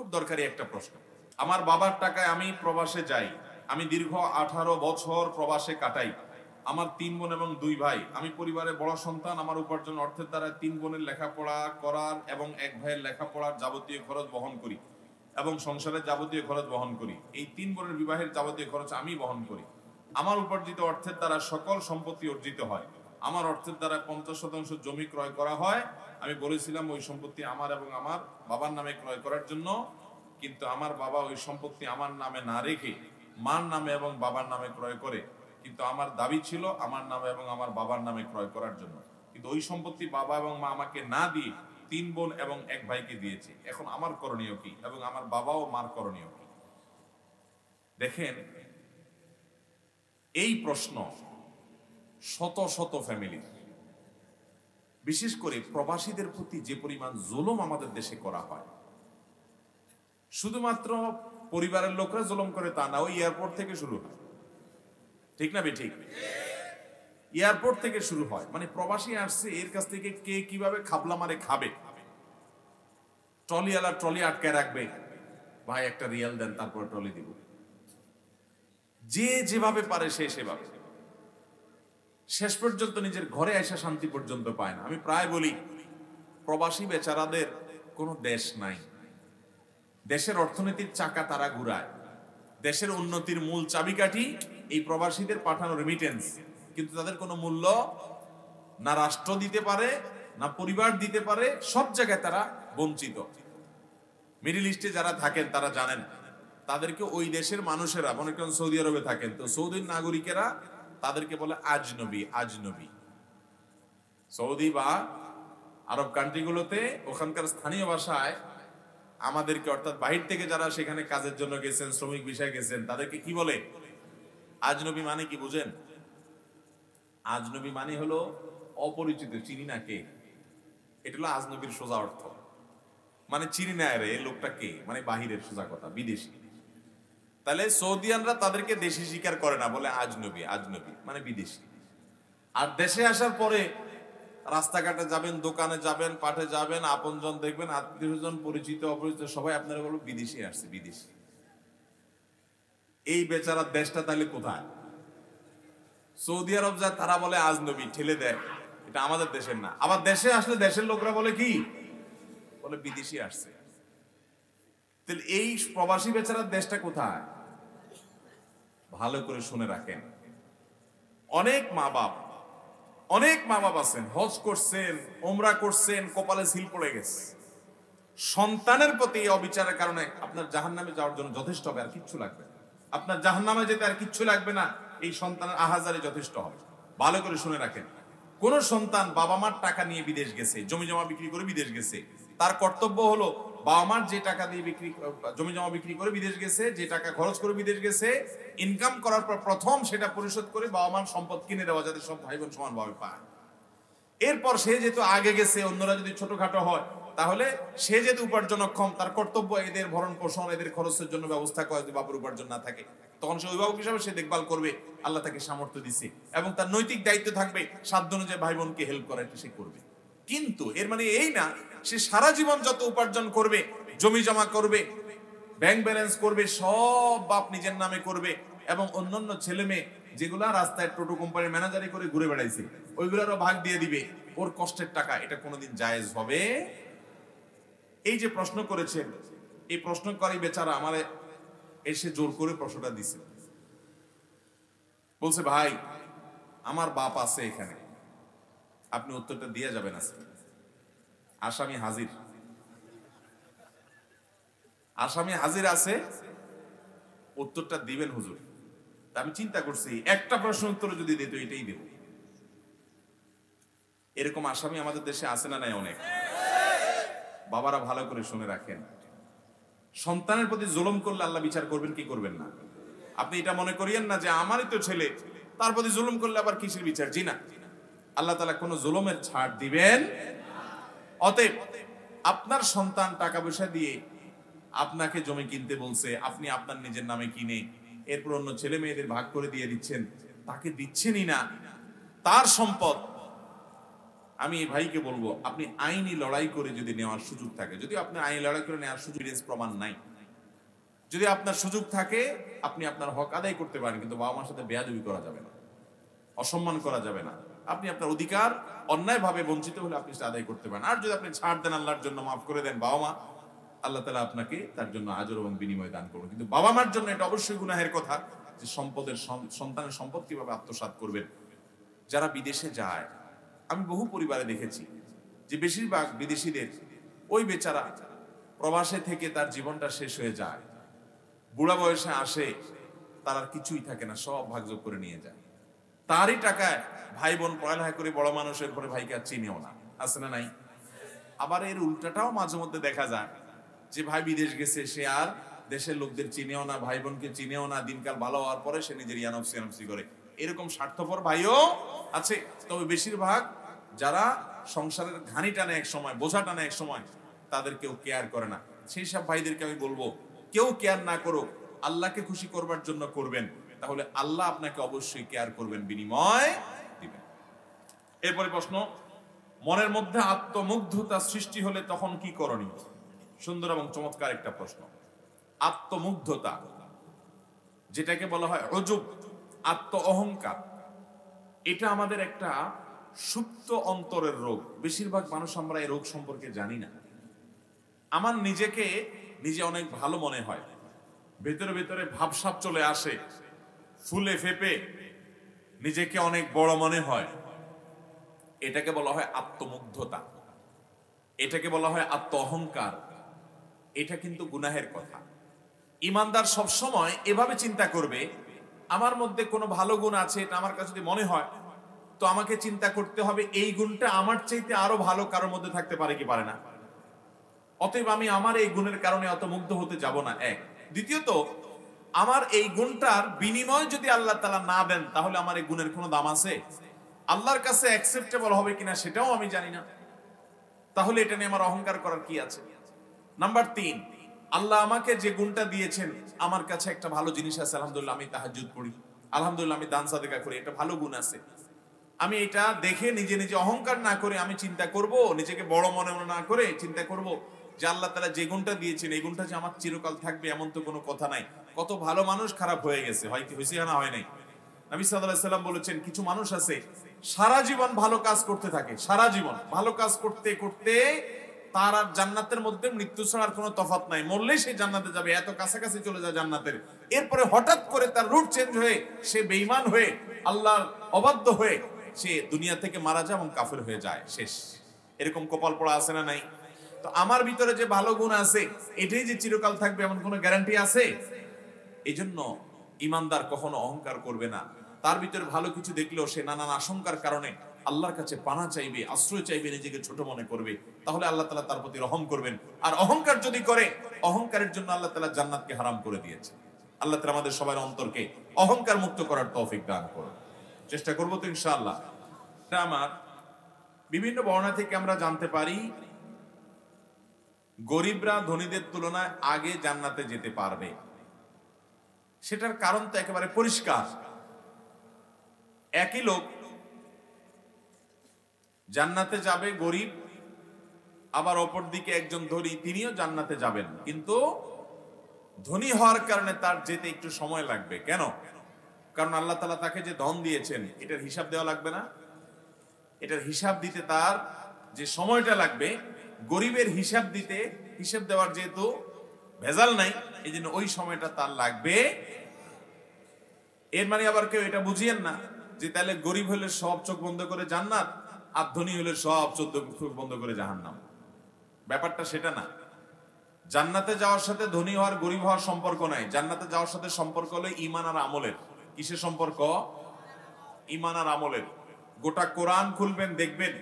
খুব দরকারি একটা প্রশ্ন। আমার বাবার টাকায় আমি প্রবাসে যাই, আমি দীর্ঘ 18 বছর প্রবাসে কাটাই, আমার 3 বোন এবং 2 ভাই, আমি পরিবারের বড় সন্তান, আমার উপার্জন অর্থের দ্বারা 3 বোনের লেখাপড়া করার এবং 1 ভাইয়ের লেখাপড়ার যাবতীয় খরচ বহন করি এবং সংসারের যাবতীয় খরচ বহন করি। এই 3 বোনের বিবাহের যাবতীয় খরচ আমি বহন করি। আমার উপার্জিত অর্থের দ্বারা সকল সম্পত্তি অর্জিত হয়। আমার অর্থের দ্বারা 50% জমি ক্রয় করা হয়। আমি বলেছিলাম ওই সম্পত্তি আমার এবং আমার বাবার নামে ক্রয় করার জন্য, কিন্তু আমার বাবা ওই সম্পত্তি আমার নামে না রেখে মার নামে এবং বাবার নামে ক্রয় করে, কিন্তু আমার দাবি ছিল আমার নামে এবং আমার বাবার নামে ক্রয় করার জন্য। কিন্তু ওই সম্পত্তি বাবা এবং মা আমাকে না দিয়ে 3 বোন এবং 1 ভাইকে দিয়েছে। এখন আমার করণীয় কি এবং আমার বাবা ও মার করণীয় কি? দেখেন, এই প্রশ্ন শত শত ফ্যামিলির, বিশেষ করে প্রবাসীদের প্রতি যে পরিমাণ জুলুম আমাদের দেশে করা হয়, শুধুমাত্র পরিবারের লোকরা জুলুম করে তা না, ওই এয়ারপোর্ট থেকে শুরু হয়। ঠিক না ঠিক? এয়ারপোর্ট থেকে শুরু হয়। মানে প্রবাসী আসছে, এর কাছ থেকে কে কিভাবে খাবলা মারে খাবে। ট্রলিওয়ালা ট্রলি আটকায় রাখবে, ভাই একটা রিয়াল দেন তারপর ট্রলি দিব। যে যেভাবে পারে সে সেভাবে, শেষ পর্যন্ত নিজের ঘরে এসে শান্তি পর্যন্ত পায় না। আমি প্রায় বলি, প্রবাসী বেচারাদের কোনো দেশ নাই। দেশের অর্থনীতির চাকা তারা ঘুরায়। দেশের উন্নতির মূল চাবিকাঠি এই প্রবাসীদের পাঠানো রেমিটেন্স, কিন্তু তাদের কোনো মূল্য না রাষ্ট্র দিতে পারে, না পরিবার দিতে পারে। সব জায়গায় তারা বঞ্চিত। মিডল ইস্টে যারা থাকেন তারা জানেন, তাদেরকে ওই দেশের মানুষেরা, মনে করেন সৌদি আরবে থাকেন, তো সৌদির নাগরিকেরা তাদেরকে বলে আজনবী। আজনবী সৌদি বা আরব কান্ট্রিগুলোতে ওখানকার স্থানীয় ভাষায় আমাদেরকে, অর্থাৎ বাহির থেকে যারা সেখানে কাজের জন্য গেছেন, শ্রমিক ভিসায় গেছেন, তাদেরকে কি বলে? আজনবী। মানে কি বুঝেন? আজনবী মানে হলো অপরিচিত, চিনি না কে। এটা হলো আজনবীর সোজা অর্থ। মানে চিনি না রে, লোকটা কে, মানে বাহিরের, সোজা কথা, বিদেশি। তাহলে সৌদিয়ানরা তাদেরকে দেশি স্বীকার করে না, বলে আজনবী। আজনবী মানে বিদেশি। আর দেশে আসার পরে রাস্তাঘাটে যাবেন, দোকানে যাবেন, পাঠে যাবেন, আপনজন দেখবেন, আত্মীয়স্বজন, পরিচিত অপরিচিত সবাই আপনারা বলবেন বিদেশি আসছে, বিদেশি। এই বেচারার দেশটা তাহলে কোথায়? সৌদি আরব যায়, তারা বলে আজনবী, ঠেলে দেয়, এটা আমাদের দেশের না। আবার দেশে আসলে দেশের লোকরা বলে কি? বলে বিদেশি আসছে। তাহলে এই প্রবাসী বেচারার দেশটা কোথায়? ভালো করে শুনে রাখেন। অনেক মা বাপ আছেন, হজ করছেন, ওমরা করছেন, কপালে সিল পড়ে গেছে। সন্তানের প্রতি অবিচারের কারণে আপনার জাহান্নামে যাওয়ার জন্য যথেষ্ট হবে, আর কিচ্ছু লাগবে না। আপনার জাহান্নামে যেতে আর কিচ্ছু লাগবে না, এই সন্তানের আহাজারি যথেষ্ট হবে। ভালো করে শুনে রাখেন, কোন সন্তান বাবা মার টাকা নিয়ে বিদেশ গেছে, জমি জমা বিক্রি করে বিদেশ গেছে, তার কর্তব্য হলো বাবা মার যে টাকা দিয়ে জমি জমা বিক্রি করে বিদেশ গেছে, যে টাকা খরচ করে বিদেশ গেছে, ইনকাম করার পর প্রথম সেটা পরিশোধ করে বাবা মার সম্পদ কিনে দেওয়া, যাতে সব ভাই বোন সমানভাবে পায়। এরপর সে যেহেতু আগে গেছে, অন্যরা যদি ছোটখাটো হয়, তাহলে সে যেহেতু উপার্জনক্ষম, তার কর্তব্য এদের ভরণ পোষণ, এদের খরচের জন্য ব্যবস্থা করা। যদি বাবার উপার্জন না থাকে, তখন সে অভিভাবক হিসাবে সে দেখভাল করবে, আল্লাহ তাকে সামর্থ্য দিছে, এবং তার নৈতিক দায়িত্ব থাকবে সাধ্য অনুযায়ী ভাই বোনকে হেল্প করা, এটা সে করবে। কিন্তু এর মানে এই না সে সারা জীবন যত উপার্জন করবে, জমি জমা করবে, ব্যাংক ব্যালেন্স করবে, সব বাপ নিজের নামে করবে, এবং অন্যান্য ছেলে মেয়ে যেগুলা রাস্তায় টোটো কোম্পানির ম্যানেজারি করে ঘুরে বেড়াইছে, ওইগুলারও ভাগ দিয়ে দিবে ওর কষ্টের টাকা। এটা কোনোদিন জায়েজ হবে? এই যে প্রশ্ন করেছেন, এই প্রশ্নকারী বেচারা আমার এসে জোর করে প্রশ্নটা দিছে, বলছে ভাই আমার বাপ আছে এখানে, আপনি উত্তরটা দিয়ে যাবেন। আজকে আসামি হাজির, আসামি হাজির আছে, উত্তরটা দিবেন হুজুর। আমি চিন্তা করছি একটা প্রশ্ন উত্তর যদি দিত এটাই দেব। এরকম আসামি আমাদের দেশে আছে না নাই? অনেক। বাবারা ভালো করে শুনে রাখেন, সন্তানের প্রতি জুলুম করলে আল্লাহ বিচার করবেন কি করবেন না? আপনি এটা মনে করিয়েন না যে আমারই তো ছেলে, তার প্রতি জুলুম করলে আবার কিসের বিচার। জি না, আল্লাহ তাআলা কোনো জুলুমের ছাড় দিবেন। অতএব আপনার সন্তান টাকা পয়সা দিয়ে আপনাকে জমি কিনতে বলছে, আপনি আপনার নিজের নামে কিনে এরপর অন্য ছেলে মেয়েদের ভাগ করে দিয়ে দিচ্ছেন, তাকে দিচ্ছেনই না, তার সম্পদ আমি এই ভাইকে বলবো, আপনি আইনি লড়াই করে যদি নেওয়ার সুযোগ থাকে, যদি আপনার আইনি লড়াই করে নেওয়ার সুযোগ প্রমাণ নাই, যদি আপনার সুযোগ থাকে আপনি আপনার হক আদায় করতে পারেন, কিন্তু বাবা মার সাথে বেয়াদবি করা যাবে না, অসম্মান করা যাবে না। আপনি আপনার অধিকার অন্যায়ভাবে বঞ্চিত হলে আপনি সেটা আদায় করতে পারেন। আর যদি আপনি ছাড় দেন, আল্লাহর জন্য মাফ করে দেন বাবা মা, আল্লাহ তাআলা আপনাকে তার জন্য আজর এবং বিনিময় দান করবেন। কিন্তু বাবা মার জন্য এটা অবশ্যই গুনাহের কথা যে সন্তানের সম্পদ কিভাবে আত্মসাৎ করবেন। যারা বিদেশে যায়, আমি বহু পরিবারে দেখেছি যে বেশিরভাগ বিদেশিদের ওই বেচারা প্রবাসে থেকে তার জীবনটা শেষ হয়ে যায়, বুড়া বয়সে আসে, তার আর কিছুই থাকে না, সব ভাগযোগ করে নিয়ে যায়। তারই টাকায় ভাই বোন পড়ালেখা করে বড় মানুষের পরে ভাইকে আর চিনেও না, আছে না নাই? আবার এর উল্টাটাও মাঝে মধ্যে দেখা যায় যে ভাই বিদেশ গেছে, সে আর দেশের লোকদের চিনেও না, ভাই বোনকে চিনেও না, দিনকাল ভালো হওয়ার পরে সে নিজের ইয়ানফসি করে। এরকম স্বার্থপর ভাইও আছে। তবে বেশিরভাগ যারা সংসারের ঘানি টানে এক সময়, বোঝা টানে এক সময়, তাদের কেউ কেয়ার করে না। সেই সব ভাইদেরকে আমি বলবো, কেউ কেয়ার না করুক, আল্লাহকে খুশি করবার জন্য করবেন, তাহলে আল্লাহ আপনাকে অবশ্যই কেয়ার করবেন, বিনিময় দিবেন। এরপরে প্রশ্ন, মনের মধ্যে আত্মমুগ্ধতা সৃষ্টি হলে তখন কি করণীয়? সুন্দর এবং চমৎকার একটা প্রশ্ন। আত্মমুগ্ধতা, যেটাকে বলা হয় উজুব, আত্ম অহংকার, এটা আমাদের একটা সুপ্ত অন্তরের রোগ। বেশিরভাগ মানুষ আমরা এই রোগ সম্পর্কে জানি না। আমার নিজেকে নিজে অনেক ভালো মনে হয়, ভেতরে ভেতরে ভাবসাব চলে আসে, ফুলে ফেপে নিজেকে অনেক বড় মনে হয়। এটাকে বলা হয় আত্মমুগ্ধতা, এটাকে বলা হয় আত্ম অহংকার। এটা কিন্তু গুনাহের কথা। ইমানদার সবসময় এভাবে চিন্তা করবে, আমার মধ্যে কোনো ভালো গুণ আছে, এটা আমার কাছে যদি মনে হয়, তো আমাকে চিন্তা করতে হবে এই গুণটা আমার চাইতে আরো ভালো কারোর মধ্যে থাকতে পারে কি পারে না। অতএব আমি আমার এই গুণের কারণে অত মুগ্ধ হতে যাব না, এক। দ্বিতীয়ত, আমার এই গুণটার বিনিময় যদি আল্লাহ তাআলা না দেন, তাহলে আমার এই গুণের কোনো দাম আছে? আল্লাহর কাছে অ্যাকসেপ্টেবল হবে কিনা সেটাও আমি জানি না, তাহলে এটা নিয়ে আমার অহংকার করার কি আছে? নাম্বার 3, আল্লাহ আমাকে যে গুণটা দিয়েছেন, আমার কাছে একটা ভালো জিনিস আছে, আলহামদুলিল্লাহ আমি তাহাজ্জুদ পড়ি, আলহামদুলিল্লাহ আমি দান সাদেকা করি, এটা ভালো গুণ আছে। আমি এটা দেখে নিজে নিজে অহংকার না করে আমি চিন্তা করব, নিজেকে বড় মনে না করে চিন্তা করব যে আল্লাহ তাআলা যে গুণটা দিয়েছেন, এই গুণটা যে আমার চিরকাল থাকবে এমন তো কোনো কথা নাই। কত ভালো মানুষ খারাপ হয়ে গেছে, হয়েছে না হয় নাই। নবী সাল্লাল্লাহু আলাইহি সাল্লাম বলেছেন, কিছু মানুষ আছে সারা জীবন ভালো কাজ করতে থাকে, সারা জীবন ভালো কাজ করতে করতে তার আর জান্নাতের মধ্যে মৃত্যু ছাড়ার কোনো তফাৎ নাই, মরলেই সে জান্নাতে যাবে, এত কাছাকাছি চলে যায় জান্নাতের। এরপরে হঠাৎ করে তার রুট চেঞ্জ হয়ে সে বেঈমান হয়ে, আল্লাহর অবাধ্য হয়ে সে দুনিয়া থেকে মারা যায় এবং কাফের হয়ে যায়, শেষ। এরকম কপাল পড়া আছে না নাই? তো আমার ভিতরে যে ভালো গুণ আছে, এটাই যে চিরকাল থাকবে এমন কোনো গ্যারান্টি আছে? এই জন্য ইমানদার কখনো অহংকার করবে না। তার ভিতরে ভালো কিছু দেখলেও সে নানান আশঙ্কার কারণে আল্লাহর কাছে পানা চাইবে, আশ্রয় চাইবে, নিজেকে ছোট মনে করবে, তাহলে আল্লাহ তাআলা তার প্রতি রহম করবেন। আর অহংকার যদি করে, অহংকারের জন্য আল্লাহ তাআলা জান্নাতকে হারাম করে দিয়েছে। আল্লাহ তাআলা আমাদের সবার অন্তরকে অহংকার মুক্ত করার তৌফিক দান করুন। চেষ্টা করবো তো ইনশাআল্লাহ। আমার বিভিন্ন বর্ণনা থেকে আমরা জানতে পারি, গরিবরা ধনীদের তুলনায় আগে জান্নাতে যেতে পারবে। সেটার কারণ তো একেবারে পরিষ্কার। একই লোক জান্নাতে যাবে গরিব, আবার অপর দিকে একজন ধনী, তিনিও জান্নাতে যাবেন, কিন্তু ধনী হওয়ার কারণে তার যেতে একটু সময় লাগবে। কেন? কারণ আল্লাহ তাআলা তাকে যে ধন দিয়েছেন, এটার হিসাব দেওয়া লাগবে না? এটার হিসাব দিতে তার যে সময়টা লাগবে, গরিবের হিসাব দিতে, হিসাব দেওয়ার যেহেতু ভেজাল নাই, এই জন্য ওই সময়টা তার লাগবে। এর মানে আবার কেউ এটা বুঝিয়েন না যে তাহলে গরিব হলে সব চোখ বন্ধ করে জান্নাত, আর ধনী হলে সব চোখ বন্ধ করে জাহান্নাম। ব্যাপারটা সেটা না। জান্নাতে যাওয়ার সাথে ধনী হওয়ার গরিব হওয়ার সম্পর্ক নাই। জান্নাতে যাওয়ার সাথে সম্পর্ক হলো ঈমান আর আমলের। কিসের সম্পর্ক? ঈমান আর আমলের। গোটা কোরআন খুলবেন, দেখবেন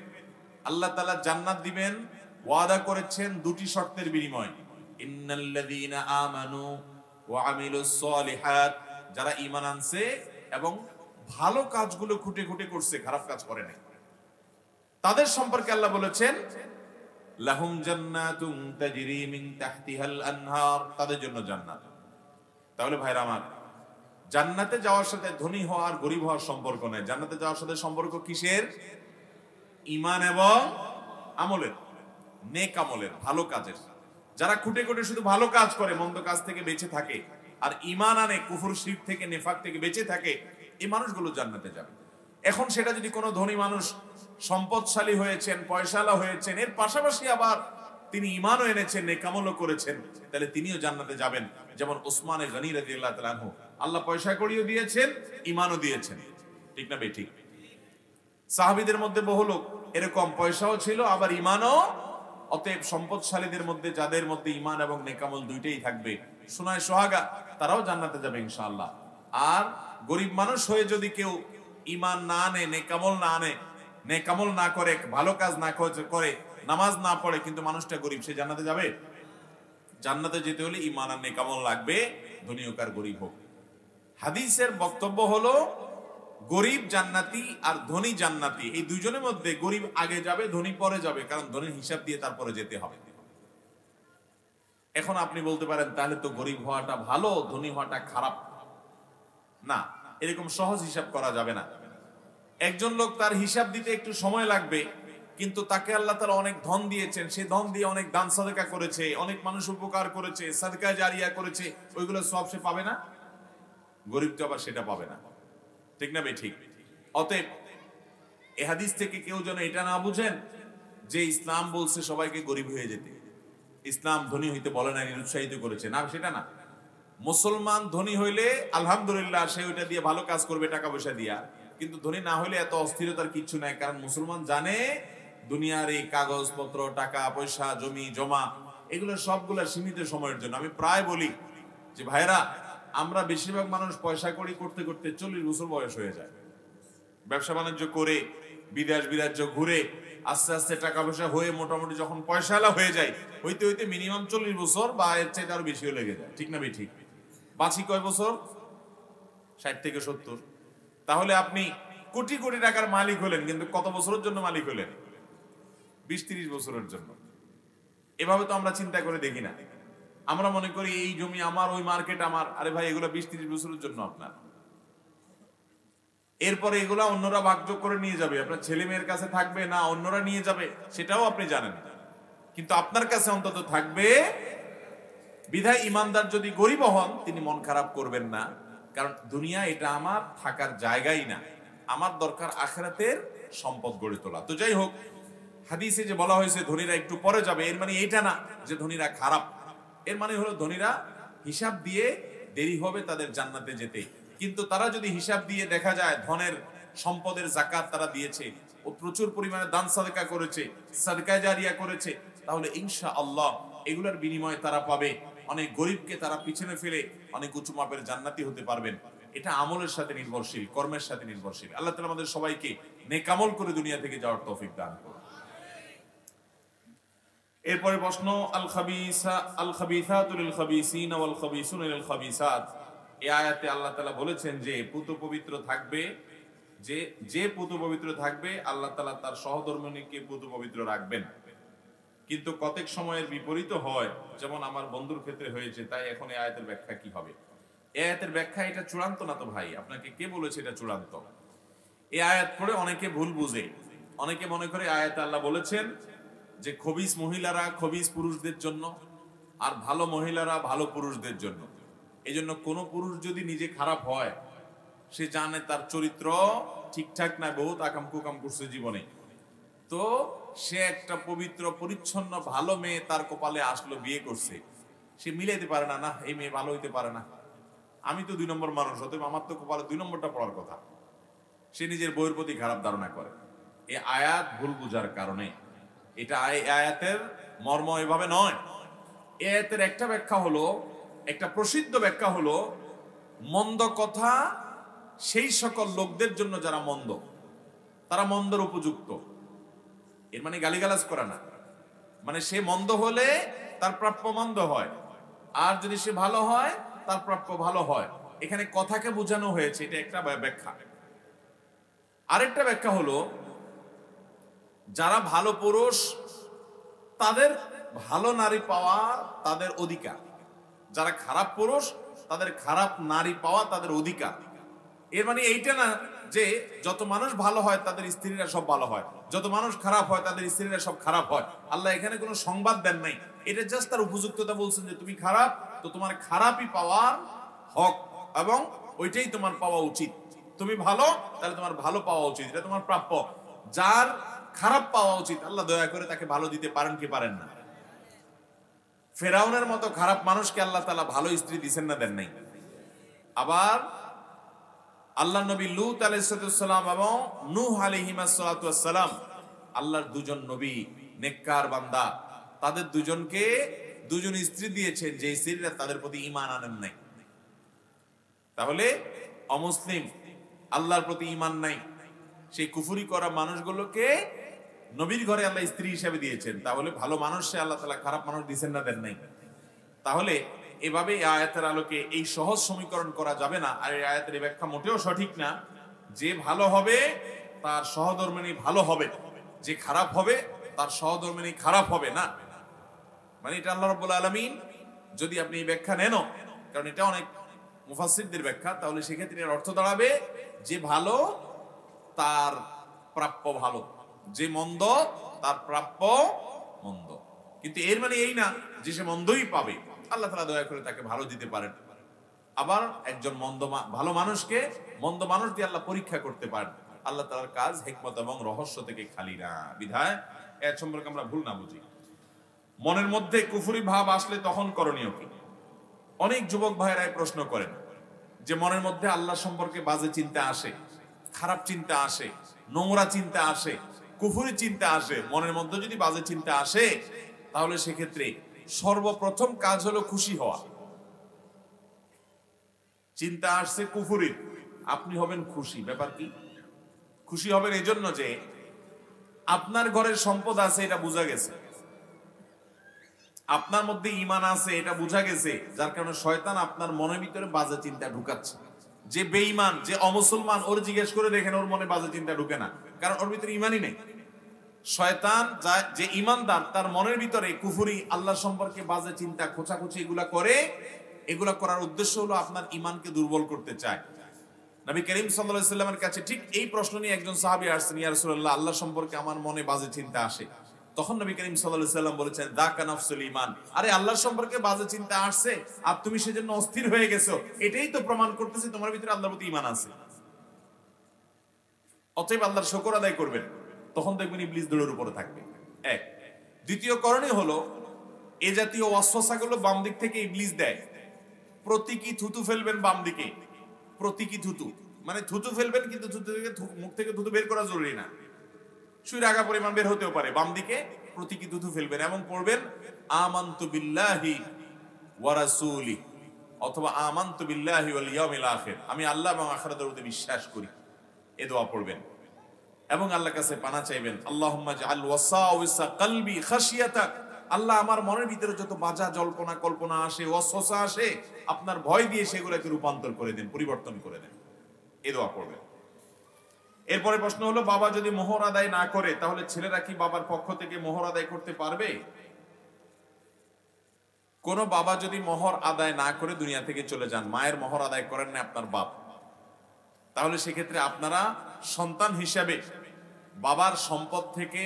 আল্লাহ তাআলা জান্নাত দিবেন, ওয়াদা করেছেন দুটি শর্তের বিনিময়। ইন্নাল্লাযীনা আমানু ওয়া আমিলুস সলিহাত, যারা ঈমান আনছে এবং ভালো কাজগুলো খুঁটে খুঁটে করছে, খারাপ কাজ করে নাই, তাদের সম্পর্কে আল্লাহ বলেছেন লাহুম জান্নাতুন তাজরি মিন তাহতিহাল আনহার, তাদের জন্য জান্নাত। তাহলে ভাইরা আমার, জান্নাতে যাওয়ার সাথে ধনী হওয়ার গরিব হওয়ার সম্পর্ক নাই। জান্নাতে যাওয়ার সাথে সম্পর্ক কিসের? ঈমান এবং আমলের, নেক আমলের, ভালো কাজের। যারা খুঁটে খুঁটে শুধু ভালো কাজ করে, মন্দ কাজ থেকে বেঁচে থাকে, আর ঈমান আনে, কুফর শিরক থেকে, নেফাক থেকে বেঁচে থাকে, এই মানুষগুলো জান্নাতে যাবে। এখন সেটা যদি কোনো ধনী মানুষ সম্পদশালী হয়েছেন, পয়সাওয়ালা হয়েছেন, এর পাশাপাশি আবার তিনি ঈমানও এনেছেন, নেক আমলও করেছেন, তাহলে তিনিও জান্নাতে যাবেন। যেমন উসমানে গনি রাদিয়াল্লাহু তাআলা আনহু, আল্লাহ পয়সা কড়িও দিয়েছেন, ঈমানও দিয়েছেন, ঠিক না বেঠিক? সাহাবীদের মধ্যে বহু লোক এরকম পয়সাও ছিল আবার ঈমানও। অতএব সম্পদশালীদের মধ্যে যাদের মধ্যে ঈমান এবং নেক আমল দুইটাই থাকবে, সোনায় সোহাগা, তারাও জান্নাতে যাবে ইনশাআল্লাহ। আর গরিব মানুষ হয়ে যদি কেউ ঈমান না আনে, নেক আমল না আনে, নেক আমল না করে, ভালো কাজ না করে, নামাজ না পড়ে, কিন্তু মানুষটা গরিব, সে জান্নাতে যাবে? জান্নাতে যেতে হলে ঈমান আর নেক আমল লাগবে, ধনী হোক আর গরিব হোক। হাদিসের বক্তব্য হলো গরিব জান্নাতি আর ধনী জান্নাতি, এই দুইজনের মধ্যে গরিব আগে যাবে, ধনী পরে যাবে, কারণ ধনীর হিসাব দিয়ে তারপরে যেতে হবে। এখন আপনি বলতে পারেন তাহলে তো গরিব হওয়াটা ভালো, ধনী হওয়াটা খারাপ। না, এরকম সহজ হিসাব করা যাবে না। একজন লোক তার হিসাব দিতে একটু সময় লাগবে, কিন্তু তাকে আল্লাহ তাআলা অনেক ধন দিয়েছেন, সে ধন দিয়ে অনেক দান সাদকা করেছে, অনেক মানুষ উপকার করেছে, সাদকা জারিয়া করেছে, ওইগুলো সব সে পাবে না? গরিব তো আবার সেটা পাবে না, ঠিক না বেঠিক? অতএব এই হাদিস থেকে কেউ যেন এটা না বুঝেন যে ইসলাম বলছে সবাইকে গরিব হয়ে যেতে, ইসলাম ধনী হইতে বলে না, নিরুৎসাহিত করেছে না, সেটা না। মুসলমান ধনী হইলে আলহামদুলিল্লাহ, সে ওইটা দিয়ে ভালো কাজ করবে টাকা পয়সা দিয়া, কিন্তু ধনী না হইলে এত অস্থিরতার কিচ্ছু নাই। কারণ মুসলমান জানে দুনিয়ার এই কাগজপত্র, টাকা পয়সা, জমি জমা, এগুলো সবগুলো সীমিত সময়ের জন্য। আমি প্রায় বলি যে ভাইরা, আমরা বেশিরভাগ মানুষ পয়সা কড়ি করতে করতে 40 বছর বয়স হয়ে যায়। ব্যবসা বাণিজ্য করে, বিদেশ বিরাজ্য ঘুরে, আস্তে আস্তে টাকা পয়সা হয়ে মোটামুটি যখন পয়সাওয়ালা হয়ে যায়, হইতে হইতে মিনিমাম 40 বছর বা এর চাইতে আরো বেশিও লেগে যায়, ঠিক না বেঠিক? বাঁচি কয় বছর? 60 থেকে 70। তাহলে আপনি কোটি কোটি টাকার মালিক হলেন, কিন্তু কত বছরের জন্য মালিক হলেন? 20-30 বছরের জন্য। এভাবে তো আমরা চিন্তা করে দেখি না। আমরা মনে করি এই জমি আমার, ওই মার্কেট আমার। আরে ভাই, এগুলো 20-30 বছরের জন্য আপনার। এরপরে এগুলা অন্যরা ভাগযোগ করে নিয়ে যাবে, আপনার ছেলে মেয়ের কাছে থাকবে না, অন্যরা নিয়ে যাবে, সেটাও আপনি জানেন, কিন্তু আপনার কাছে অন্তত থাকবে। বিধায় ইমানদার যদি গরিব হন, তিনি মন খারাপ করবেন না, কারণ দুনিয়া এটা আমার থাকার জায়গাই না, আমার দরকার আখিরাতের সম্পদ গড়ে তোলা। তো যাই হোক, হাদিসে যে বলা হয়েছে ধনীরা একটু পরে যাবে, এর মানে এটা না যে ধনীরা খারাপ। এর মানে হলো ধনীরা হিসাব দিয়ে দেরি হবে তাদের জান্নাতে যেতে, কিন্তু তারা যদি হিসাব দিয়ে দেখা যায় ধনের সম্পদের যাকাত তারা দিয়েছে, ও প্রচুর পরিমাণে দান সাদকা করেছে, সাদকা জারিয়া করেছে, তাহলে ইনশাআল্লাহ এগুলোর বিনিময়ে তারা পাবে। অনেক গরিবকে তারা পিছনে ফেলে অনেক উঁচু মাপের জান্নাতি হতে পারবেন। এটা আমলের সাথে নির্ভরশীল, কর্মের সাথে নির্ভরশীল। আল্লাহ তাআলা আমাদের সবাইকে নেক আমল করে দুনিয়া থেকে যাওয়ার তৌফিক দান করুন। এরপরে প্রশ্ন, আল খাবিসাতু লিল খাবিসিন ওয়াল খাবিসুনা লিল খাবিসাত। এই আয়াতে আল্লাহ তাআলা বলেছেন যে পুত পবিত্র থাকবে, যে পুত পবিত্র থাকবে আল্লাহ তাআলা তার সহধর্মিণীকে পুত পবিত্র রাখবেন। কিন্তু কতক সময়ের বিপরীত হয়, যেমন আমার বন্ধুর ক্ষেত্রে হয়েছে। তাই এখন এই আয়াতের ব্যাখ্যা কি হবে? এই আয়াতের ব্যাখ্যা এটা চূড়ান্ত না তো ভাই, আপনাকে কে বলেছে এটা চূড়ান্ত? এই আয়াত পড়ে অনেকে ভুল বুঝে, অনেকে মনে করে আয়াতে আল্লাহ বলেছেন যে খবিস মহিলারা খবিস পুরুষদের জন্য, আর ভালো মহিলারা ভালো পুরুষদের জন্য। এই জন্য কোনো পুরুষ যদি নিজে খারাপ হয়, সে জানে তার চরিত্র ঠিকঠাক না, বহুত আকাম কুকাম করছে জীবনে, তো সে একটা পবিত্র পরিচ্ছন্ন ভালো মেয়ে তার কপালে আসলো, বিয়ে করছে, সে মিলাইতে পারে না, না এই মেয়ে ভালো হইতে পারে না, আমি তো 2 নম্বর মানুষ, অতএব আমার তো কপালে 2 নম্বরটা পড়ার কথা। সে নিজের বউয়ের প্রতি খারাপ ধারণা করে। এই আয়াত ভুল বুঝার কারণে, এটা আয়াতের মর্ম এভাবে নয়। এই আয়াতের একটা ব্যাখ্যা হলো, একটা প্রসিদ্ধ ব্যাখ্যা হলো, মন্দ কথা সেই সকল লোকদের জন্য যারা মন্দ, তারা মন্দর উপযুক্ত। এর মানে গালিগালাজ করা না, মানে সে মন্দ হলে তার প্রাপ্য মন্দ হয়, আর যদি সে ভালো হয় তার প্রাপ্য ভালো হয়। এখানে কথাকে বোঝানো হয়েছে, এটা একটা ব্যাখ্যা। আরেকটা ব্যাখ্যা হলো, যারা ভালো পুরুষ তাদের ভালো নারী পাওয়া তাদের অধিকার, যারা খারাপ পুরুষ তাদের খারাপ নারী পাওয়া তাদের অধিকার। এর মানে এইটা না যে যত মানুষ ভালো হয় তাদের স্ত্রীরা সব ভালো হয়, যত মানুষ খারাপ হয় তাদের স্ত্রীরা সব খারাপ হয়। আল্লাহ এখানে কোনো সংবাদ দেন নাই, এটা জাস্ট তার উপযুক্ততা বলছেন যে তুমি খারাপ, তো তোমার খারাপই পাওয়ার হক এবং ওইটাই তোমার পাওয়া উচিত। তুমি ভালো, তাহলে তোমার ভালো পাওয়া উচিত, এটা তোমার প্রাপ্য। যার খারাপ পাওয়া উচিত আল্লাহ দয়া করে তাকে ভালো দিতে পারেন কি পারেন না? ফেরাউনের মতো খারাপ মানুষকে আল্লাহ তাআলা ভালো স্ত্রী দিবেন না, দেন নাই। আবার আল্লাহ নবী লূত আলাইহিস সালাম এবং নূহ আলাইহিস সালাম, আল্লাহর দুজন নবী নেককার বান্দা, তাদের দুজনকে দুজন স্ত্রী দিয়েছেন যে স্ত্রীরা তাদের প্রতি ঈমান আনেন নাই। তাহলে অমুসলিম, আল্লাহর প্রতি ঈমান নাই, সেই কুফরি করা মানুষগুলোকে নবীর ঘরে আল্লাহ স্ত্রী হিসেবে দিয়েছেন। তাহলে ভালো মানুষে আল্লাহ তাআলা খারাপ মানুষ দিবেন না, দেন নাই। তাহলে এভাবে এই আয়াতের আলোকে এই সহজ সমীকরণ করা যাবে না। আর এই আয়াতের ব্যাখ্যা মোটেও সঠিক না যে ভালো হবে তার সহধর্মিণী ভালো হবে, যে খারাপ হবে তার সহধর্মিণী খারাপ হবে না। মানে এটা আল্লাহ রাব্বুল আলামিন, যদি আপনি এই ব্যাখ্যা নেন, কারণ এটা অনেক মুফাসসিরদের ব্যাখ্যা, তাহলে সেক্ষেত্রে এর অর্থ দাঁড়াবে যে ভালো তার প্রাপ্য ভালো, যে মন্দ তার প্রাপ্য মন্দ। কিন্তু এর মানে এই না যে সে মন্দই পাবে, আল্লাহ তাআলা দয়া করে তাকে ভালো দিতে পারেন। আবার একজন ভালো মানুষকে মন্দ মানুষ দিয়ে আল্লাহ পরীক্ষা করতে পারেন। আল্লাহ তাআলার কাজ হিকমত এবং রহস্য থেকে খালি না, বিধায় এর সম্পর্কে আমরা ভুল না বুঝি। মনের মধ্যে কুফরি ভাব আসলে তখন করণীয় কি? অনেক যুবক ভাইয়েরাই প্রশ্ন করেন যে মনের মধ্যে আল্লাহ সম্পর্কে বাজে চিন্তা আসে, খারাপ চিন্তা আসে, নোংরা চিন্তা আসে, কুফরি চিন্তা আসে। মনের মধ্যে যদি বাজে চিন্তা আসে তাহলে সেক্ষেত্রে সর্বপ্রথম কাজ হলো খুশি হওয়া। চিন্তা আসছে কুফরির, আপনি হবেন খুশি। ব্যাপার কি? খুশি হবেন এই জন্য যে আপনার ঘরের সম্পদ আছে, এটা বোঝা গেছে, আপনার মধ্যে ঈমান আছে, এটা বোঝা গেছে, যার কারণে শয়তান আপনার মনের ভিতরে বাজে চিন্তা ঢুকাচ্ছে। যে বেঈমান, যে অমুসলমান, ওর জিজ্ঞেস করে দেখেন ওর মনে বাজে চিন্তা ঢুকে না, কারণ ওর ভিতরে ঈমানই নেই। শয়তান যে ঈমানদার, তার মনের ভিতরে কুফরি, আল্লাহ সম্পর্কে বাজে চিন্তা, খোঁচাখুচি এগুলা করে। এগুলা করার উদ্দেশ্য হলো আপনার ঈমানকে দুর্বল করতে চায়। নবী করিম সাল্লাল্লাহু আলাইহি ওয়াসাল্লামের কাছে ঠিক এই প্রশ্ন নিয়ে একজন সাহাবী আসছেন, ইয়া রাসূলুল্লাহ, আল্লাহ সম্পর্কে আমার মনে বাজে চিন্তা আসে। তখন নবী করিম সাল্লাল্লাহু আলাইহি ওয়াসাল্লাম বলেছেন, দাকা নাফসুল ঈমান। আরে আল্লাহ সম্পর্কে বাজে চিন্তা আসছে আর তুমি সেজন্য অস্থির হয়ে গেছো, এটাই তো প্রমাণ করতেছে তোমার ভিতরে আল্লাহর প্রতি ঈমান আছে। অতএব আল্লাহর শুকর আদায় করবেন, তখন দেখবেন ইবলিস দৌড়ের উপরে থাকবে। এক। দ্বিতীয় করণীয় হলো, এ জাতীয় ওয়াসওয়াসাগুলো বাম দিক থেকে ইবলিস দেয়। প্রতীকী থুতু ফেলবেন বাম দিকে, প্রতীকী থুতু মানে থুতু ফেলবেন, কিন্তু থুতু থেকে মুখ থেকে থুতু বের করা জরুরি না, সুই রাগা পরিমাণ বের হতেও পারে। বাম দিকে প্রতীকী থুতু ফেলবেন এবং পড়বেন আমানতু বিল্লাহি ওয়া রাসূলি, অথবা আমানতু বিল্লাহি ওয়াল ইয়াউমিল আখির, আমি আল্লাহ এবং আখিরাতের প্রতি বিশ্বাস করি, এই দোয়া পড়বেন এবং আল্লাহর কাছে পানা চাইবেন, আল্লাহুম্মা জাআল ওয়াসাওয়িসা কলবি খাশিয়াতাক, আল্লাহ আমার মনের ভিতরে যত বাজা জল্পনা কল্পনা আসে, ওয়াসওয়াসা আসে, আপনার ভয় দিয়ে সেগুলোকে রূপান্তর করে দেন, পরিবর্তন করে দেন, এই দোয়া পড়বেন। এরপরে প্রশ্ন হলো, বাবা যদি মোহর আদায় না করে তাহলে ছেলেরা কি বাবার পক্ষ থেকে মোহর আদায় করতে পারবে? কোন বাবা যদি মোহর আদায় না করে দুনিয়া থেকে চলে যান, মায়ের মোহর আদায় করেন না আপনার বাপ, তাহলে সেক্ষেত্রে আপনারা সন্তান হিসাবে বাবার সম্পদ থেকে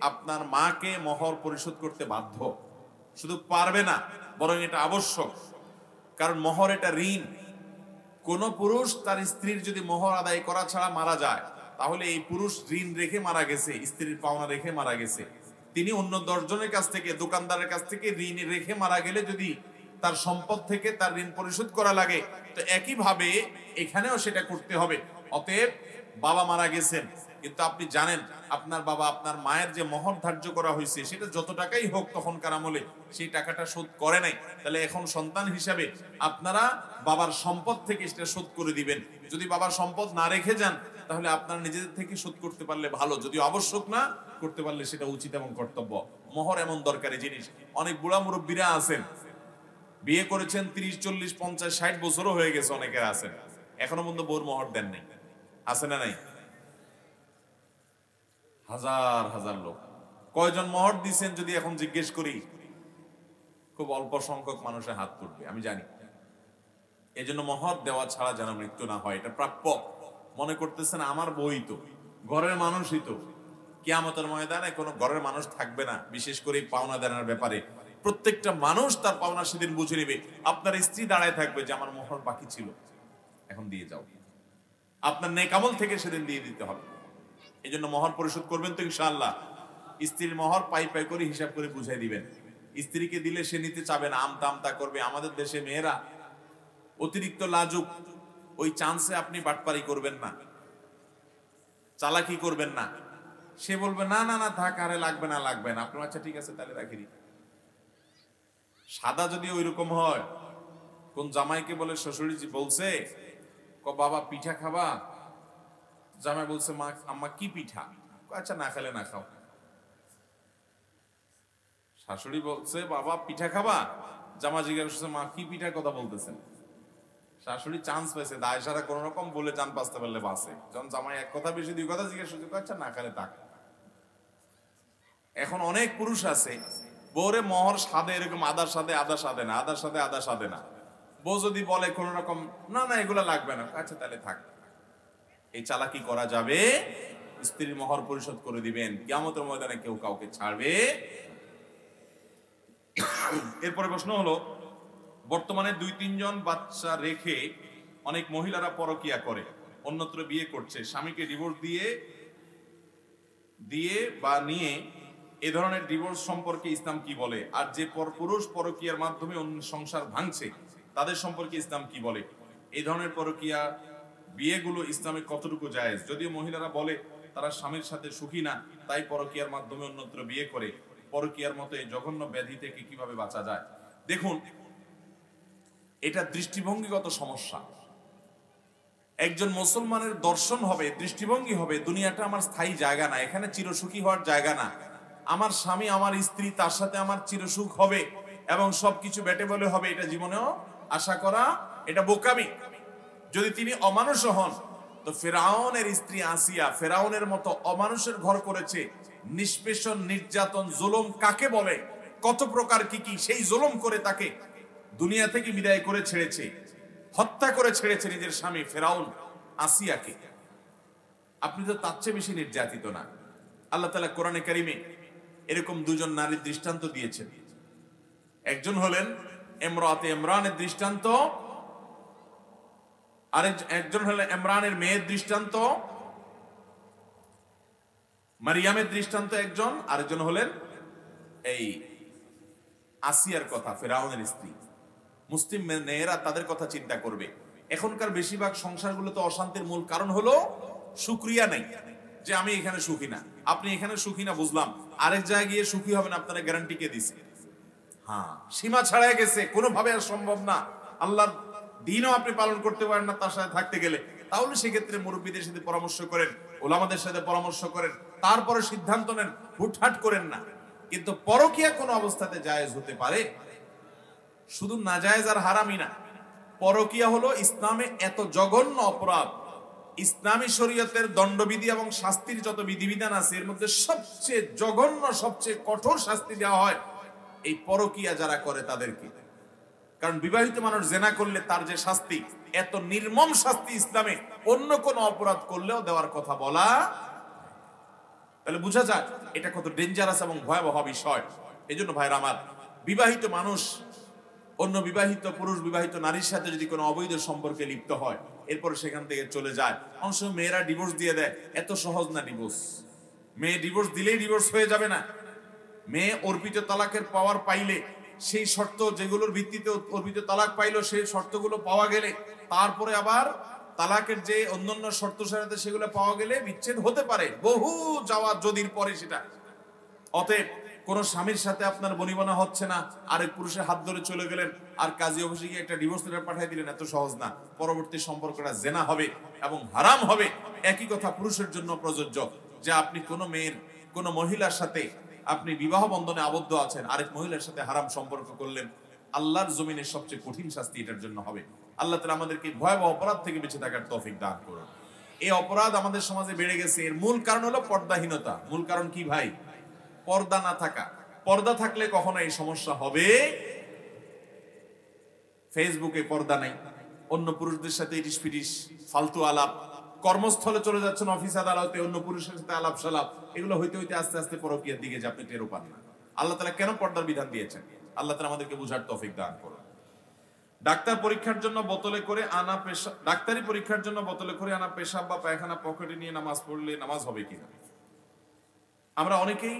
আপনার মাকে মোহর পরিশোধ করতে বাধ্য। শুধু পারবে না, বরং এটা আবশ্যক, কারণ মোহর এটা ঋণ। কোন পুরুষ তার স্ত্রীর যদি মোহর আদায় করা ছাড়া মারা যায়, তাহলে এই পুরুষ ঋণ রেখে মারা গেছে, স্ত্রীর পাওনা রেখে মারা গেছে। তিনি অন্য 10 জনের কাছ থেকে, দোকানদারের কাছ থেকে ঋণ রেখে মারা গেলে যদি তার সম্পদ থেকে তার ঋণ পরিশোধ করা লাগে, তো একইভাবে এখানেও সেটা করতে হবে। অতএব বাবা মারা গেছেন, কিন্তু আপনি জানেন আপনার বাবা আপনার মায়ের যে মোহর ধার্য করা হয়েছে সেটা যত টাকাই হোক তখনকার আমলে সেই টাকাটা শোধ করে নাই, তাহলে এখন সন্তান হিসাবে আপনারা বাবার সম্পদ থেকে সেটা শোধ করে দিবেন। যদি বাবার সম্পদ না রেখে যান তাহলে আপনারা নিজেদের থেকে শোধ করতে পারলে ভালো, যদি আবশ্যক না করতে পারলে সেটা উচিত এবং কর্তব্য। মোহর এমন দরকারি জিনিস। অনেক বুড়া মুরব্বীরা আছেন, বিয়ে করেছেন 30, 40, 50, 60 বছরও হয়ে গেছে, অনেকের আছেন এখনো পর্যন্ত বউর মোহর দেন নাই। আছে না নাই? হাজার হাজার লোক। কয়জন মোহর দিচ্ছেন যদি এখন জিজ্ঞেস করি, খুব অল্প সংখ্যক মানুষের হাত তুলবে, আমি জানি। এজন্য মহর দেওয়া ছাড়া যেন মৃত্যু না হয়, এটা প্রাপ্য। মনে করতেছেন আমার বই তো, ঘরের মানুষই তো, কিয়ামতের ময়দানে কোনো ঘরের মানুষ থাকবে না, বিশেষ করে পাওনা দেনার ব্যাপারে প্রত্যেকটা মানুষ তার পাওনা সেদিন বুঝে নেবে। আপনার স্ত্রী দাঁড়ায় থাকবে যে আমার মোহর বাকি ছিল, এখন দিয়ে যাও। আপনার নেক আমল থেকে সেদিন দিয়ে দিতে হবে। এই জন্য মহর পরিশোধ করবেন তো ইনশাআল্লাহ। স্ত্রীর মহর পাই পাই করে হিসাব করে বুঝাই দিবেন। স্ত্রীকে দিলে সে নিতে চাবে না, আমতা আমতা করবে। আমাদের দেশে মেয়েরা অতিরিক্ত লাজুক, ওই চান্সে আপনি বাটপারি করবেন না, চালাকি করবেন না। সে বলবে না না না থাক, আরে লাগবে না লাগবে না, আপনার আচ্ছা ঠিক আছে তাহলে রাখি। সাদা যদি ওই রকম হয়, কোন জামাইকে বলে শ্বশুরি বলছে বাবা পিঠা খাবা, জামাই বলছে মা আম্মা কি পিঠা, আচ্ছা না খেলে না খাও। শাশুড়ি বলছে বাবা পিঠা খাবা, জামা জিজ্ঞাসা করছে মা কি পিঠার কথা বলতেছেন। শাশুড়ি চান্স পাইছে, দায় সারা কোন রকম বলে চান বাঁচতে পারলে বাঁচে। যখন জামাই এক কথা বেশি দুই কথা জিজ্ঞাসা করছে, আচ্ছা না খেলে থাক। এখন অনেক পুরুষ আছে বউরে মহর সাদে এরকম আদার সাথে আদা সাদে না, আদার সাথে আদা সাদে না। বউ যদি বলে কোন রকম না না এগুলা লাগবে না, আচ্ছা তাহলে থাক। এই চালাকি করা যাবে? স্ত্রীর মহর পরিশোধ করে দিবেন, কিয়ামতের ময়দানে কেউ কাউকে ছাড়বে। এরপরে প্রশ্ন হলো, বর্তমানে 2-3 জন বাচ্চা রেখে অনেক মহিলারা পরকিয়া করে, অন্যত্র বিয়ে করছে, স্বামীকে ডিভোর্স দিয়ে বা নিয়ে। এ ধরনের ডিভোর্স সম্পর্কে ইসলাম কি বলে? আর যে পুরুষ পরকিয়ার মাধ্যমে অন্য সংসার ভাঙছে তাদের সম্পর্কে ইসলাম কি বলে? এই ধরনের পরকিয়া বিয়েগুলো ইসলামে কতটুকু জায়েজ? যদিও মহিলারা বলে তারা স্বামীর সাথে সুখী না, তাই পরকিয়ার মাধ্যমে অন্যত্র বিয়ে করে। পরকিয়ার মতো এই জঘন্য ব্যাধি থেকে কিভাবে বাঁচা যায়? দেখুন, এটা দৃষ্টিভঙ্গিগত সমস্যা। একজন মুসলমানের দর্শন হবে, দৃষ্টিভঙ্গি হবে, দুনিয়াটা আমার স্থায়ী জায়গা না, এখানে চিরসুখী হওয়ার জায়গা না। আমার স্বামী, আমার স্ত্রী, তার সাথে আমার চিরসুখ হবে এবং সবকিছু বেটে বলে হবে, এটা জীবনেও আশা করা এটা বোকামি। যদি তিনি অমানুষ হন, তো ফেরাউনের স্ত্রী আসিয়া ফেরাউনের মতো অমানুষের ঘর করেছে। নিষ্পেষণ, নির্যাতন, জুলুম কাকে বলে, কত প্রকার কি কি, সেই জুলুম করে তাকে দুনিয়া থেকে বিদায় করে ছেড়েছে, হত্যা করে ছেড়েছে নিজের স্বামী ফেরাউন আসিয়াকে। আপনি তো তার চেয়ে বেশি নির্যাতিত না। আল্লাহ তাআলা কোরআনে কারিমে এরকম দুজন নারীর দৃষ্টান্ত দিয়েছেন। একজন হলেন ইমরাতে ইমরানের দৃষ্টান্ত, আর একজন হলেন ইমরানের মেয়ের দৃষ্টান্ত, মারিয়ামের দৃষ্টান্ত একজন, আরেকজন হলেন এই আসিয়ার কথা, ফেরাউনের স্ত্রী। মুসলিম মেয়েরা তাদের কথা চিন্তা করবে। এখনকার বেশিরভাগ সংসারগুলোতে অশান্তির মূল কারণ হলো শুকরিয়া নেই, যে আমি এখানে সুখী না। আপনি এখানে সুখী না বুঝলাম, আরেক জায়গায় গিয়ে সুখী হবেন আপনারা গ্যারান্টি কে দিছে? হ্যাঁ, সীমা ছাড়াই গেছে, কোনোভাবে আর সম্ভব না। আল্লাহর দিনও আপনি পালন করতে পারেন না তার সাথে থাকতে গেলে। তাহলে সেক্ষেত্রে মুরব্বীদের সাথে পরামর্শ করেন, ওলামাদের সাথে পরামর্শ করেন, তারপরে সিদ্ধান্ত নেন, হুটহাট করেন না। কিন্তু পরকীয়া কোনো অবস্থাতে জায়েজ হতে পারে? শুধু নাজায়েজ আর হারামই না, পরকীয়া হলো ইসলামে এত জঘন্য অপরাধ। ইসলামী শরীয়তের দণ্ডবিধি এবং শাস্তির যত বিধিবিধান আছে, এর মধ্যে সবচেয়ে জঘন্য, সবচেয়ে কঠোর শাস্তি দেওয়া হয় এই পরকীয়া যারা করে তাদেরকে। কারণ বিবাহিত মানুষ জেনা করলে তার যে শাস্তি, এত নির্মম শাস্তি ইসলামে অন্য কোন অপরাধ করলেও দেওয়ার কথা বলা। তাহলে বোঝা যায় এটা কত ডেঞ্জারাস এবং ভয়াবহ বিষয়। এই জন্য ভাইরা আমার, বিবাহিত মানুষ অন্য বিবাহিত পুরুষ বিবাহিত নারীর সাথে যদি কোনো অবৈধ সম্পর্কে লিপ্ত হয়, এরপর সেখান থেকে চলে যায়। অনেক সময় মেয়েরা ডিভোর্স দিয়ে দেয়, এত সহজ না ডিভোর্স। মেয়ে ডিভোর্স দিলেই ডিভোর্স হয়ে যাবে না। মেয়ে অর্পিত তালাকের পাওয়ার পাইলে, সেই শর্ত যেগুলোর ভিত্তিতে অর্পিত তালাক পাইলো, সেই শর্তগুলো পাওয়া গেলে, তারপরে আবার তালাকের যে অন্যান্য শর্ত সাথে সেগুলো পাওয়া গেলে বিচ্ছেদ হতে পারে, বহু যাওয়া যদির পরে সেটা। অতএব কোন স্বামীর সাথে আপনার বনিবনা হচ্ছে না, আরেক পুরুষের হাত ধরে চলে গেলেন আর কাজী অফিসে গিয়ে একটা ডিভোর্স লেটার পাঠিয়ে দিলেন, এত সহজ না। পরবর্তী সম্পর্কটা জেনা হবে এবং হারাম হবে। একই কথা পুরুষের জন্য প্রযোজ্য, যে আপনি কোনো মেয়ের, কোনো মহিলার সাথে আপনি বিবাহ বন্ধনে আবদ্ধ আছেন, আরেক মহিলার সাথে হারাম সম্পর্ক করলেন, আল্লাহর জমিনের সবচেয়ে কঠিন শাস্তি এটার জন্য হবে। আল্লাহ তাআলা আমাদেরকে ভয়াবহ অপরাধ থেকে বেঁচে থাকার তৌফিক দান করুন। এই অপরাধ আমাদের সমাজে বেড়ে গেছে, এর মূল কারণ হলো পর্দাহীনতা। মূল কারণ কি ভাই? পর্দা না থাকা। পর্দা থাকলে কখনো এই সমস্যা হবে? ফেসবুকে পর্দা নাই, অন্য পুরুষদের সাথে ইটিস পিটিস ফালতু আলাপ, কর্মস্থলে চলে যাচ্ছেন অফিস আদালতে অন্য পুরুষের সাথে আলাপ সালাপ, এগুলো হইতে হইতে আস্তে আস্তে পরকীয়ার দিকে যে আপনি টেরও পান না। আল্লাহ তাআলা কেন পর্দার বিধান দিয়েছেন? আল্লাহ তাআলা আমাদেরকে বুঝার তৌফিক দান করুন। ডাক্তারি পরীক্ষার জন্য বোতলে করে আনা পেশাব বা পায়খানা পকেটে নিয়ে নামাজ পড়লে নামাজ হবে কিনা? আমরা অনেকেই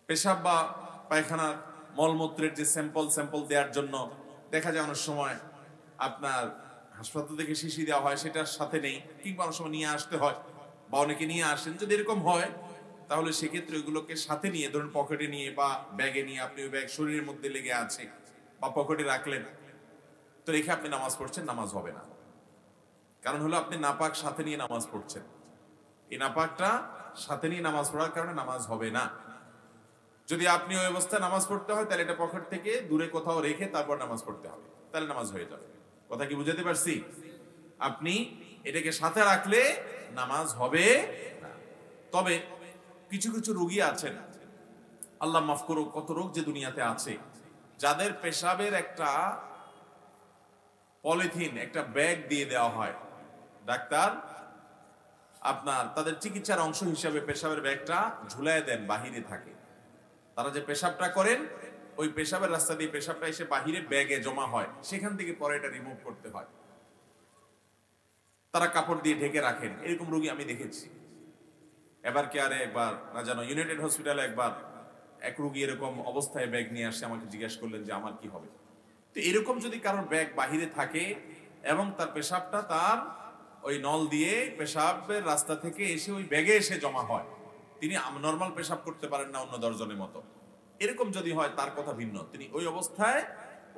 পেশাব বা পায়খানার মলমূত্রের যে স্যাম্পল দেওয়ার জন্য দেখা যায় অনেক সময় আপনার হাসপাতাল থেকে শিশি দেওয়া হয়, সেটার সাথে নেই, কিংবা অনেক সময় নিয়ে আসতে হয়, বা অনেকে নিয়ে আসেন। যদি এরকম হয় তাহলে সেক্ষেত্রে ওইগুলোকে সাথে নিয়ে, ধরুন পকেটে নিয়ে বা ব্যাগে নিয়ে, আপনি ওই ব্যাগ শরীরের মধ্যে লেগে আছে বা পকেটে রাখলেন, তো রেখে আপনি নামাজ পড়ছেন, নামাজ হবে না। কারণ হলো আপনি নাপাক সাথে নিয়ে নামাজ পড়ছেন। এই নাপাকটা সাথে নিয়ে নামাজ পড়ার কারণে নামাজ হবে না। যদি আপনি ওই অবস্থায় নামাজ পড়তে হয় তাহলে এটা পকেট থেকে দূরে কোথাও রেখে তারপর নামাজ পড়তে হবে, তাহলে নামাজ হয়ে যাবে। কথা কি বুঝাতে পারছি? আপনি এটাকে সাথে রাখলে নামাজ হবে না। তবে কিছু কিছু রোগী আছেন, আল্লাহ মাফ করুক, কত রোগ যে দুনিয়াতে আছে, যাদের পেশাবের একটা পলিথিন, একটা ব্যাগ দিয়ে দেওয়া হয়, ডাক্তার আপনার তাদের চিকিৎসার অংশ হিসাবে পেশাবের ব্যাগটা ঝুলায় দেন, বাহিরে থাকে। তারা যে পেশাবটা করেন, ওই পেশাবের রাস্তা দিয়ে পেশাবটা এসে বাহিরে ব্যাগে জমা হয়, সেখান থেকে পরে এটা রিমুভ করতে হয়। তারা কাপড় দিয়ে ঢেকে রাখেন। এরকম রোগী আমি দেখেছি। এবার কেয়ারে একবার, না জানো ইউনাইটেড হসপিটালে একবার এক রোগী এরকম অবস্থায় ব্যাগ নিয়ে আসে, আমাকে জিজ্ঞেস করলেন যে আমার কি হবে। তো এরকম যদি কারোর ব্যাগ বাহিরে থাকে এবং তার পেশাবটা তার ওই নল দিয়ে পেশাবের রাস্তা থেকে এসে ওই ব্যাগে এসে জমা হয়, তিনি নর্মাল পেশাব করতে পারেন না অন্য 10 জনের মতো, এরকম যদি হয় তার কথা ভিন্ন। তিনি ওই অবস্থায়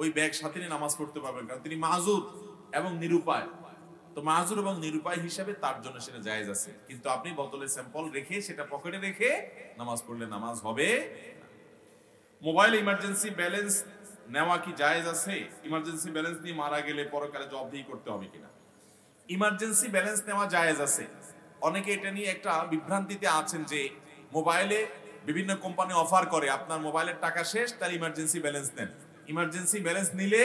ওই ব্যাগ সাথে নিয়ে নামাজ পড়তে পারবেন, কারণ তিনি মাযুর এবং নিরুপায়। তো মাযুর এবং নিরুপায় হিসাবে তার জন্য সেটা জায়েজ আছে। কিন্তু আপনি বোতলে স্যাম্পল রেখে সেটা পকেটে রেখে নামাজ পড়লে নামাজ হবে। মোবাইল ইমার্জেন্সি ব্যালেন্স নেওয়া কি জায়েজ আছে? ইমার্জেন্সি ব্যালেন্স নিয়ে মারা গেলে পরকালে জবাবদিহি করতে হবে কিনা? ইমার্জেন্সি ব্যালেন্স নেওয়া জায়েজ আছে। অনেকে এটা নিয়ে একটা বিভ্রান্তিতে আছেন যে মোবাইলে বিভিন্ন কোম্পানি অফার করে, আপনার মোবাইলের টাকা শেষ তার ইমার্জেন্সি ব্যালেন্স নেন। ইমার্জেন্সি ব্যালেন্স নিলে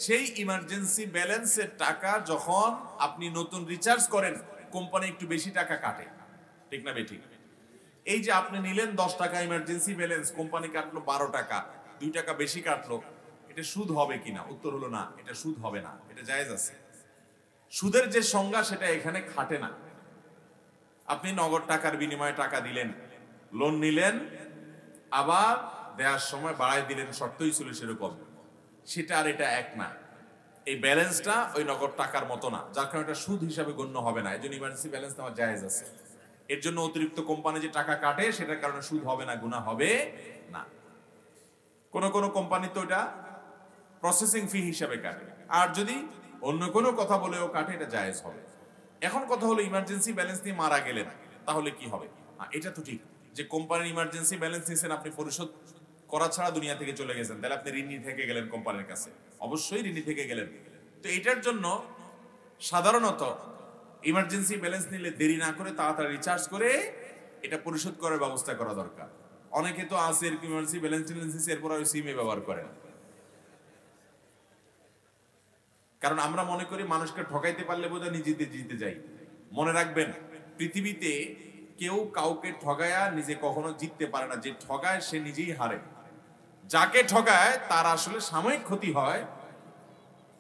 সেই ইমার্জেন্সি ব্যালেন্সের টাকা যখন আপনি নতুন রিচার্জ করেন, কোম্পানি একটু বেশি টাকা কাটে, ঠিক না বেঠিক? এই যে আপনি নিলেন 10 টাকা ইমার্জেন্সি ব্যালেন্স, কোম্পানি কাটলো 12 টাকা, 2 টাকা বেশি কাটলো, এটা সুদ হবে কিনা? উত্তর হলো না, এটা সুদ হবে না, এটা জায়েজ আছে। সুদের যে সংজ্ঞা সেটা এখানে খাটে না। আপনি নগদ টাকার বিনিময়ে টাকা দিলেন, লোন নিলেন, আবার দেওয়ার সময় বাড়াই দিলেন, শর্তই ছিল সেরকম, সেটা আর এটা এক না। এই ব্যালেন্সটা ওই নগদ টাকার মতো না, যার কারণে এটা সুদ হিসাবে গণ্য হবে না। এই জন্য ইমার্জেন্সি ব্যালেন্স নেওয়া জায়েজ আছে। এর জন্য অতিরিক্ত কোম্পানি যে টাকা কাটে সেটার কারণে সুদ হবে না, গুনাহ হবে না। কোন কোন কোম্পানি তো এটা প্রসেসিং ফি হিসাবে কাটে, আর যদি অন্য কোনো কথা বলেও কাটে, এটা জায়েজ হবে। এখন কথা হলো ইমার্জেন্সি ব্যালেন্স নিয়ে মারা গেলেন, তাহলে কি হবে? এটা তো ঠিক যে কোম্পানির ইমার্জেন্সি ব্যালেন্স নিয়েছেন, আপনি পরিশোধ করা ছাড়া দুনিয়া থেকে চলে গেছেন, তাহলে আপনি ঋণী থেকে গেলেন কোম্পানির কাছে, অবশ্যই ঋণী থেকে গেলেন। তো এটার জন্য সাধারণত ইমার্জেন্সি ব্যালেন্স নিলে দেরি না করে তাড়াতাড়ি রিচার্জ করে এটা পরিশোধ করার ব্যবস্থা করা দরকার। অনেকে তো আছে ইমার্জেন্সি ব্যালেন্স এরপর ওই সিমে ব্যবহার করেন। কারণ আমরা মনে করি মানুষকে ঠকাইতে পারলে বোধহয় নিজেদের জিতে যাই। মনে রাখবেন, পৃথিবীতে কেউ কাউকে ঠগায়া নিজে কখনো জিততে পারে না। যে ঠগায় সে নিজেই হারে। যাকে ঠগায় তার আসলে সাময়িক ক্ষতি হয়,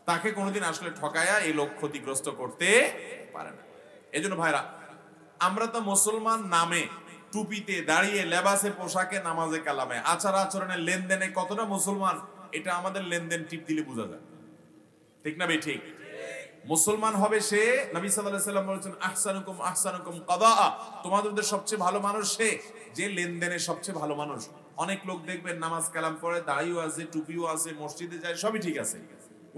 তাকে কোনোদিন আসলে ঠকায়া এই লোক ক্ষতিগ্রস্ত করতে পারে না। এই জন্য ভাইরা, আমরা তো মুসলমান নামে, টুপিতে, দাঁড়িয়ে, লেবাসে, পোশাকে, নামাজে, কালামে, আচার আচরণে, লেনদেনে কতটা মুসলমান, এটা আমাদের লেনদেন টিপ দিলে বোঝা যায়, ঠিক না ঠিক? মুসলমান হবে সে, নবী সাল্লাল্লাহু আলাইহি ওয়াসাল্লাম বলেছেন, আহসানুকুম আহসানুকুম কাদাআ, তোমাদের সবচেয়ে ভালো মানুষ সে যে লেনদেনে সবচেয়ে ভালো মানুষ। অনেক লোক দেখবেন নামাজ কালাম পড়ে, দাড়িও আছে, টুপিও আছে, মসজিদে যায়, সবই ঠিক আছে।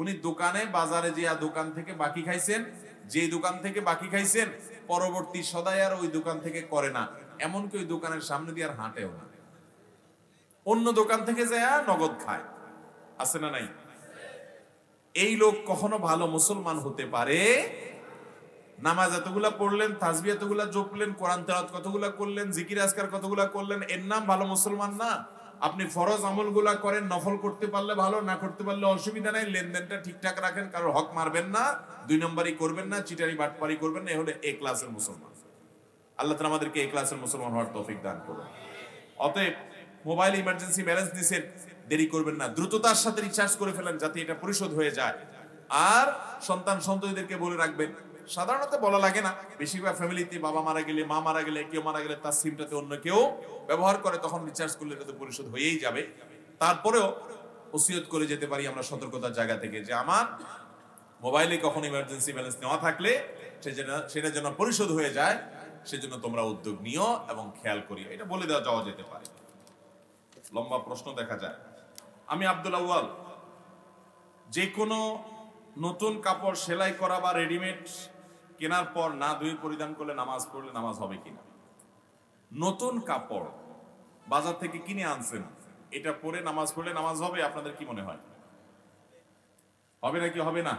উনি দোকানে, বাজারে যে দোকান থেকে বাকি খাইছেন, যে দোকান থেকে বাকি খাইছেন, পরবর্তী সদাই আর ওই দোকান থেকে করে না, এমনকি ওই দোকানের সামনে দিয়ে আর হাঁটেও না, অন্য দোকান থেকে যায় নগদ খায়। আছে না নাই? এই লোক কখনো ভালো মুসলমান হতে পারে? নামাজ এতগুলা পড়লেন, তাসবিহ এতগুলা জপলেন, কোরআন তেলাওয়াত কতগুলা করলেন, জিকির আজকার কতগুলা করলেন, এর নাম ভালো মুসলমান না? আপনি ফরজ আমলগুলা করেন, নফল করতে পারলে ভালো, না করতে পারলে অসুবিধা নাই, লেনদেনটা ঠিকঠাক রাখেন, কারোর হক মারবেন না, 2 নম্বরই করবেন না, চিটারি বাটপারি করবেন না। এই হলো এ ক্লাসের মুসলমান। আল্লাহ তাআলা আমাদেরকে এ ক্লাসের মুসলমান হওয়ার তৌফিক দান করুন। অতএব মোবাইল ইমার্জেন্সি ব্যালেন্স দিছেন, দেরি করবেন না, দ্রুততার সাথে রিচার্জ করে ফেলেন যাতে এটা পরিশোধ হয়ে যায়। আর সন্তান সন্ততিদেরকে বলে রাখবেন, সাধারণত বলা লাগে না, বেশিরভাগ ফ্যামিলিতে বাবা মারা গেলে, মা মারা গেলে, কেউ মারা গেলে তার সিমটাতে অন্য কেউ ব্যবহার করে, তখন রিচার্জ করলে এটা তো পরিশোধ হয়েই যাবে। তারপরেও ওসিয়ত করে যেতে পারি আমরা সতর্কতার জায়গা থেকে, যে আমার মোবাইলে কখন ইমার্জেন্সি ব্যালেন্স নেওয়া থাকলে সেটা যেন পরিশোধ হয়ে যায়, সেজন্য তোমরা উদ্যোগ নিও এবং খেয়াল করিও। এটা বলে দেওয়া যাওয়া যেতে পারে। লম্বা প্রশ্ন দেখা যায়। আমি আব্দুল আউয়াল, যে কোনো নতুন কাপড় সেলাই করা বা রেডিমেড কেনার পর না ধুয়ে পরিধান করলে নামাজ পড়লে নামাজ হবে কিনা? নতুন কাপড় বাজার থেকে কিনে আনছেন, এটা পরে নামাজ পড়লে নামাজ হবে? আপনাদের কি মনে হয়, হবে নাকি হবে না?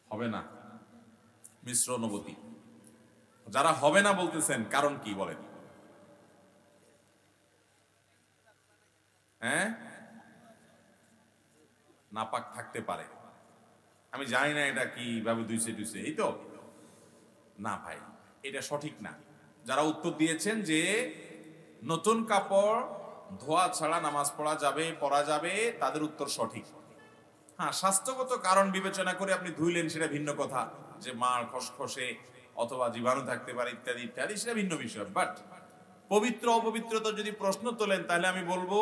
হবে না। মিশ্র অনুভূতি। যারা হবে না বলতেছেন, কারণ কি বলেন? হ্যাঁ, নাপাক থাকতে পারে। আমি জানি না এটা কিভাবে দুইছে টুইছে, এই তো না ভাই, এটা সঠিক না। যারা উত্তর দিয়েছেন যে নতুন কাপড় ধোয়া ছাড়া নামাজ পড়া যাবে, তাদের উত্তর সঠিক। হ্যাঁ, স্বাস্থ্যগত কারণ বিবেচনা করে আপনি ধুইলেন, সেটা ভিন্ন কথা, যে মার খসখসে অথবা জীবাণু থাকতে পারে ইত্যাদি ইত্যাদি, সেটা ভিন্ন বিষয়। বাট পবিত্র অপবিত্রতা যদি প্রশ্ন তোলেন, তাহলে আমি বলবো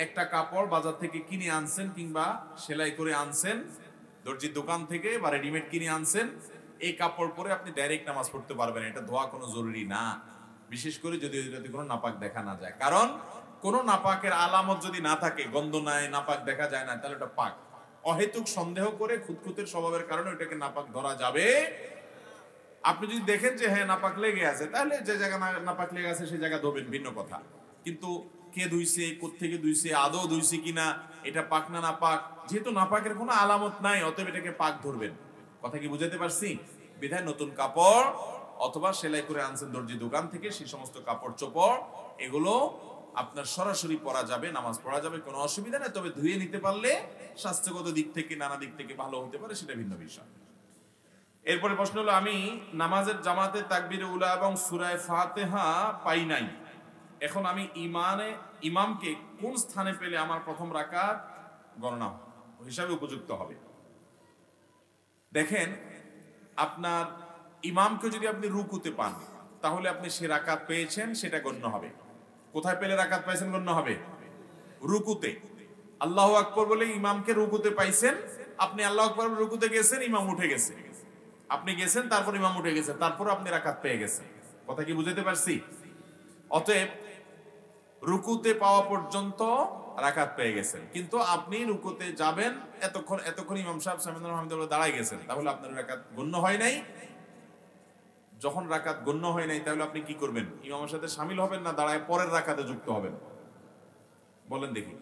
একটা কাপড় বাজার থেকে কিনে আনছেন কিংবা সেলাই করে আনছেন, দর্জির দোকান থেকে বা রেডিমেড কিনে আনছেন, এই কাপড় পরে আপনি ডাইরেক্ট নামাজ পড়তে পারবেন। এটা ধোয়া কোনো জরুরি না, বিশেষ করে যদি এটাতে কোনো নাপাক দেখা না যায়। কারণ কোনো নাপাকের আলামত যদি না থাকে, গন্ধ নাই, নাপাক দেখা যায় না, তাহলে এটা পাক। অহেতুক সন্দেহ করে খুঁতখুঁতের স্বভাবের কারণে ওইটাকে নাপাক ধরা যাবে। আপনি যদি দেখেন যে হ্যাঁ নাপাক লেগে আছে, তাহলে যে জায়গা নাপাক লেগে আছে সেই জায়গা ধোবেন, ভিন্ন কথা। কিন্তু কে ধুইছে, কোত্থেকে ধুইছে, আদৌ ধুইছে কিনা, এটা পাক না নাপাক, যেহেতু নাপাকের কোনো আলামত নাই, অতএব এটাকে পাক ধরবেন। কথা কি বুঝাতে পারছি? বিধায় নতুন কাপড় অথবা সেলাই করে আনছেন দর্জি দোকান থেকে, সেই সমস্ত কাপড় চোপড় এগুলো আপনার সরাসরি পরা যাবে, নামাজ পড়া যাবে, কোনো অসুবিধা নেই। তবে ধুয়ে নিতে পারলে স্বাস্থ্যগত দিক থেকে, নানা দিক থেকে ভালো হতে পারে, সেটা ভিন্ন বিষয়। এরপরে প্রশ্ন হলো, আমি নামাজের জামাতে তাকবীরে উলা এবং সূরা ফাতিহা পাই নাই, এখন আমি ইমামকে কোন স্থানে পেলে আমার প্রথম রাকাত গণনা হিসাবে উপযুক্ত হবে? দেখেন, আপনার ইমামকে যদি আপনি রুকুতে পান, তাহলে আপনি সে রাকাত পেয়েছেন, সেটা গণ্য হবে। কোথায় পেলে রাকাত পাইছেন গণ্য হবে? রুকুতে। আল্লাহু আকবার বলে ইমামকে রুকুতে পাইছেন, আপনি আল্লাহু আকবার রুকুতে গেছেন, ইমাম উঠে গেছে, আপনি গেছেন, তারপর ইমাম উঠে গেছে, তারপর আপনি রাকাত পেয়ে গেছেন। কথা কি বুঝাতে পারছি? অতএব রুকুতে পাওয়া পর্যন্ত রাকাত পেয়ে গেছেন, কিন্তু আপনি রুকুতে যাবেন, এতক্ষণ ইমাম সাহেব সামিউল আলহামদুলিল্লাহ দাঁড়ায় গেছেন, তাহলে আপনার রাকাত গণ্য হয় নাই। যখন রাকাত গণ্য হয় নাই, তাহলে আপনি কি করবেন? ইমামের সাথে শামিল হবেন না দাঁড়ায় পরের রাকাতে যুক্ত হবেন? বলেন দেখি,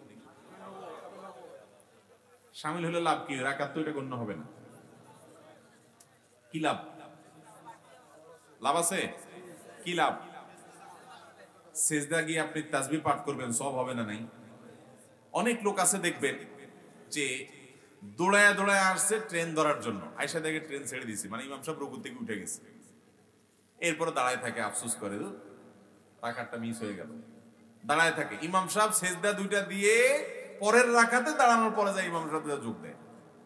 শামিল হলে লাভ কি? রাকাত তো এটা গণ্য হবে না। কি লাভ? লাভ আছে? কি লাভ? সেজদা গিয়ে আপনি তাসবিহ পাঠ করবেন, সব হবে না? নাই। অনেক লোক আছে দেখবেন যে দৌড়ায় দৌড়ায় আসছে ট্রেন ধরার জন্য, আয়সা দেখে ট্রেন ছেড়ে দিয়েছে, মানে ইমাম সাহেব রুকু থেকে উঠে গেছে, এরপরে দাঁড়ায় থাকে, আফসোস করে রাকাতটা মিস হয়ে গেল, দাঁড়ায় থাকে। ইমাম সাহেব সেজদা দুইটা দিয়ে পরের রাকাতে দাঁড়ানোর পরে যায় ইমাম সাহেব যোগ দেয়।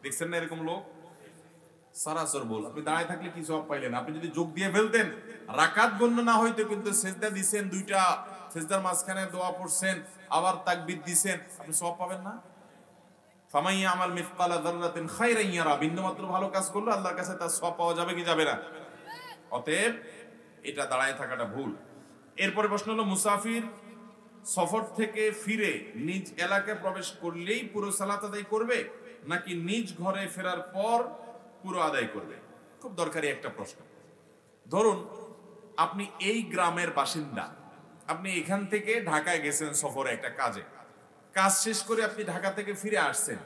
দেখছেন না এরকম লোক? সরাসর বল, আপনি দাঁড়ায় থাকলে কি সব পাইলেন? আপনি যদি যোগ দিয়ে ফেলতেন, রাকাত গণ্য না হইতো, কিন্তু সেজদা দিছেন দুইটা, সেজদার মাঝখানে দোয়া পড়ছেন, আবার তাকবীর দিছেন, আপনি সব পাবেন না? ফামান ইয়ামাল মিসকালা যাররাতিন খায়রান ইয়ারা, বিন্দুমাত্র ভালো কাজ করলে আল্লাহর কাছে তার সওয়াব পাওয়া যাবে কি যাবে না? অতএব এটা দাঁড়ায় থাকাটা ভুল। এরপরে প্রশ্ন হলো, মুসাফির সফর থেকে ফিরে নিজ এলাকায় প্রবেশ করলেই পুরো সালাত আদায় করবে, নাকি নিজ ঘরে ফেরার পর পুরো আদায় করবে? খুব দরকারি একটা প্রশ্ন। ধরুন আপনি এই গ্রামের বাসিন্দা, আপনি এখান থেকে ঢাকায় গেছেন সফরে একটা কাজে, কাজ শেষ করে আপনি ঢাকা থেকে ফিরে আসছেন।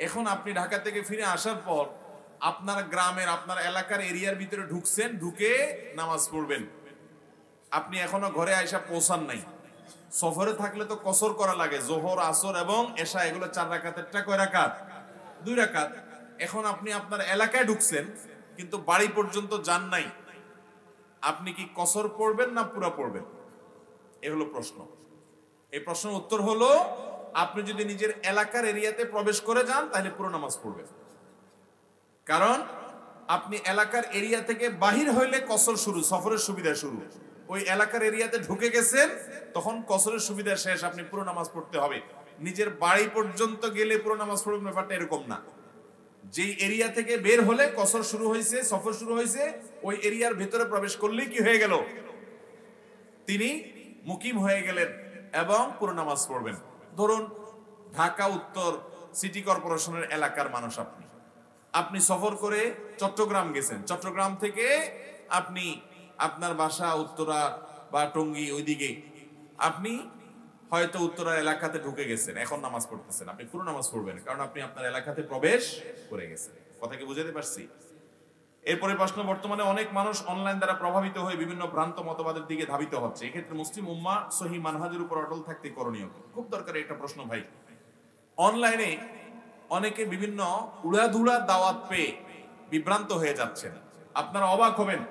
এখন আপনি ঢাকা থেকে ফিরে আসার পর আপনার গ্রামের, আপনার এলাকার এরিয়ার ভিতরে ঢুকছেন, ঢুকে নামাজ পড়বেন। আপনি এখনো ঘরে আইসা পৌঁছান নাই, সফরে থাকলে তো কসর করা লাগে, জোহর আসর এবং এশা, এগুলো 4 রাকাতেরটা কয় রাকাত? 2 রাকাত। এখন আপনি আপনার এলাকায় ঢুকছেন কিন্তু বাড়ি পর্যন্ত যান নাই, আপনি কি কসর পড়বেন না পুরা পড়বেন? এ হলো প্রশ্ন। এই প্রশ্নের উত্তর হলো, আপনি যদি নিজের এলাকার এরিয়াতে প্রবেশ করে যান তাহলে পুরো নামাজ পড়বেন। কারণ আপনি এলাকার এরিয়া থেকে বাহির হইলে কসর শুরু, সফরের সুবিধা শুরু। ওই এলাকার এরিয়াতে ঢুকে গেছেন, তখন কসরের সুবিধা শেষ, আপনি পুরো নামাজ পড়তে হবে। নিজের বাড়ি পর্যন্ত গেলে পুরো নামাজ পড়বেন, ব্যাপারটা এরকম না। যেই এরিয়া থেকে বের হলে কসর শুরু হয়েছে, সফর শুরু হয়েছে, ওই এরিয়ার ভেতরে প্রবেশ করলেই কি হয়ে গেল? তিনি মুকিম হয়ে গেলেন এবং পুরো নামাজ পড়বেন। ধরুন ঢাকা উত্তর সিটি কর্পোরেশনের এলাকার মানুষ, আপনি সফর করে চট্টগ্রাম গেছেন, চট্টগ্রাম থেকে আপনি আপনার বাসা উত্তরা বা টঙ্গী ওইদিকে, আপনি হয়তো উত্তরা এলাকাতে ঢুকে গেছেন, এখন নামাজ পড়তেছেন, আপনি পুরো নামাজ পড়বেন, কারণ আপনি আপনার এলাকাতে প্রবেশ করে গেছেন। কথা কি বুঝাতে পারছি? এরপরে প্রশ্ন, বর্তমানে অনেক মানুষ অনলাইন দ্বারা প্রভাবিত হয়ে বিভিন্ন ভ্রান্ত মতবাদের দিকে ধাবিত হচ্ছে, এক্ষেত্রে মুসলিম উম্মাহ সহিহ মানহাজের উপর অটল থাকতে করণীয় কি? খুব দরকারি একটা প্রশ্ন ভাই। অনলাইনে অনেকে বিভিন্ন উড়াধুড়া দাওয়াত পেয়ে বিভ্রান্ত হয়ে যাচ্ছেন। আপনারা অবাক হবেন,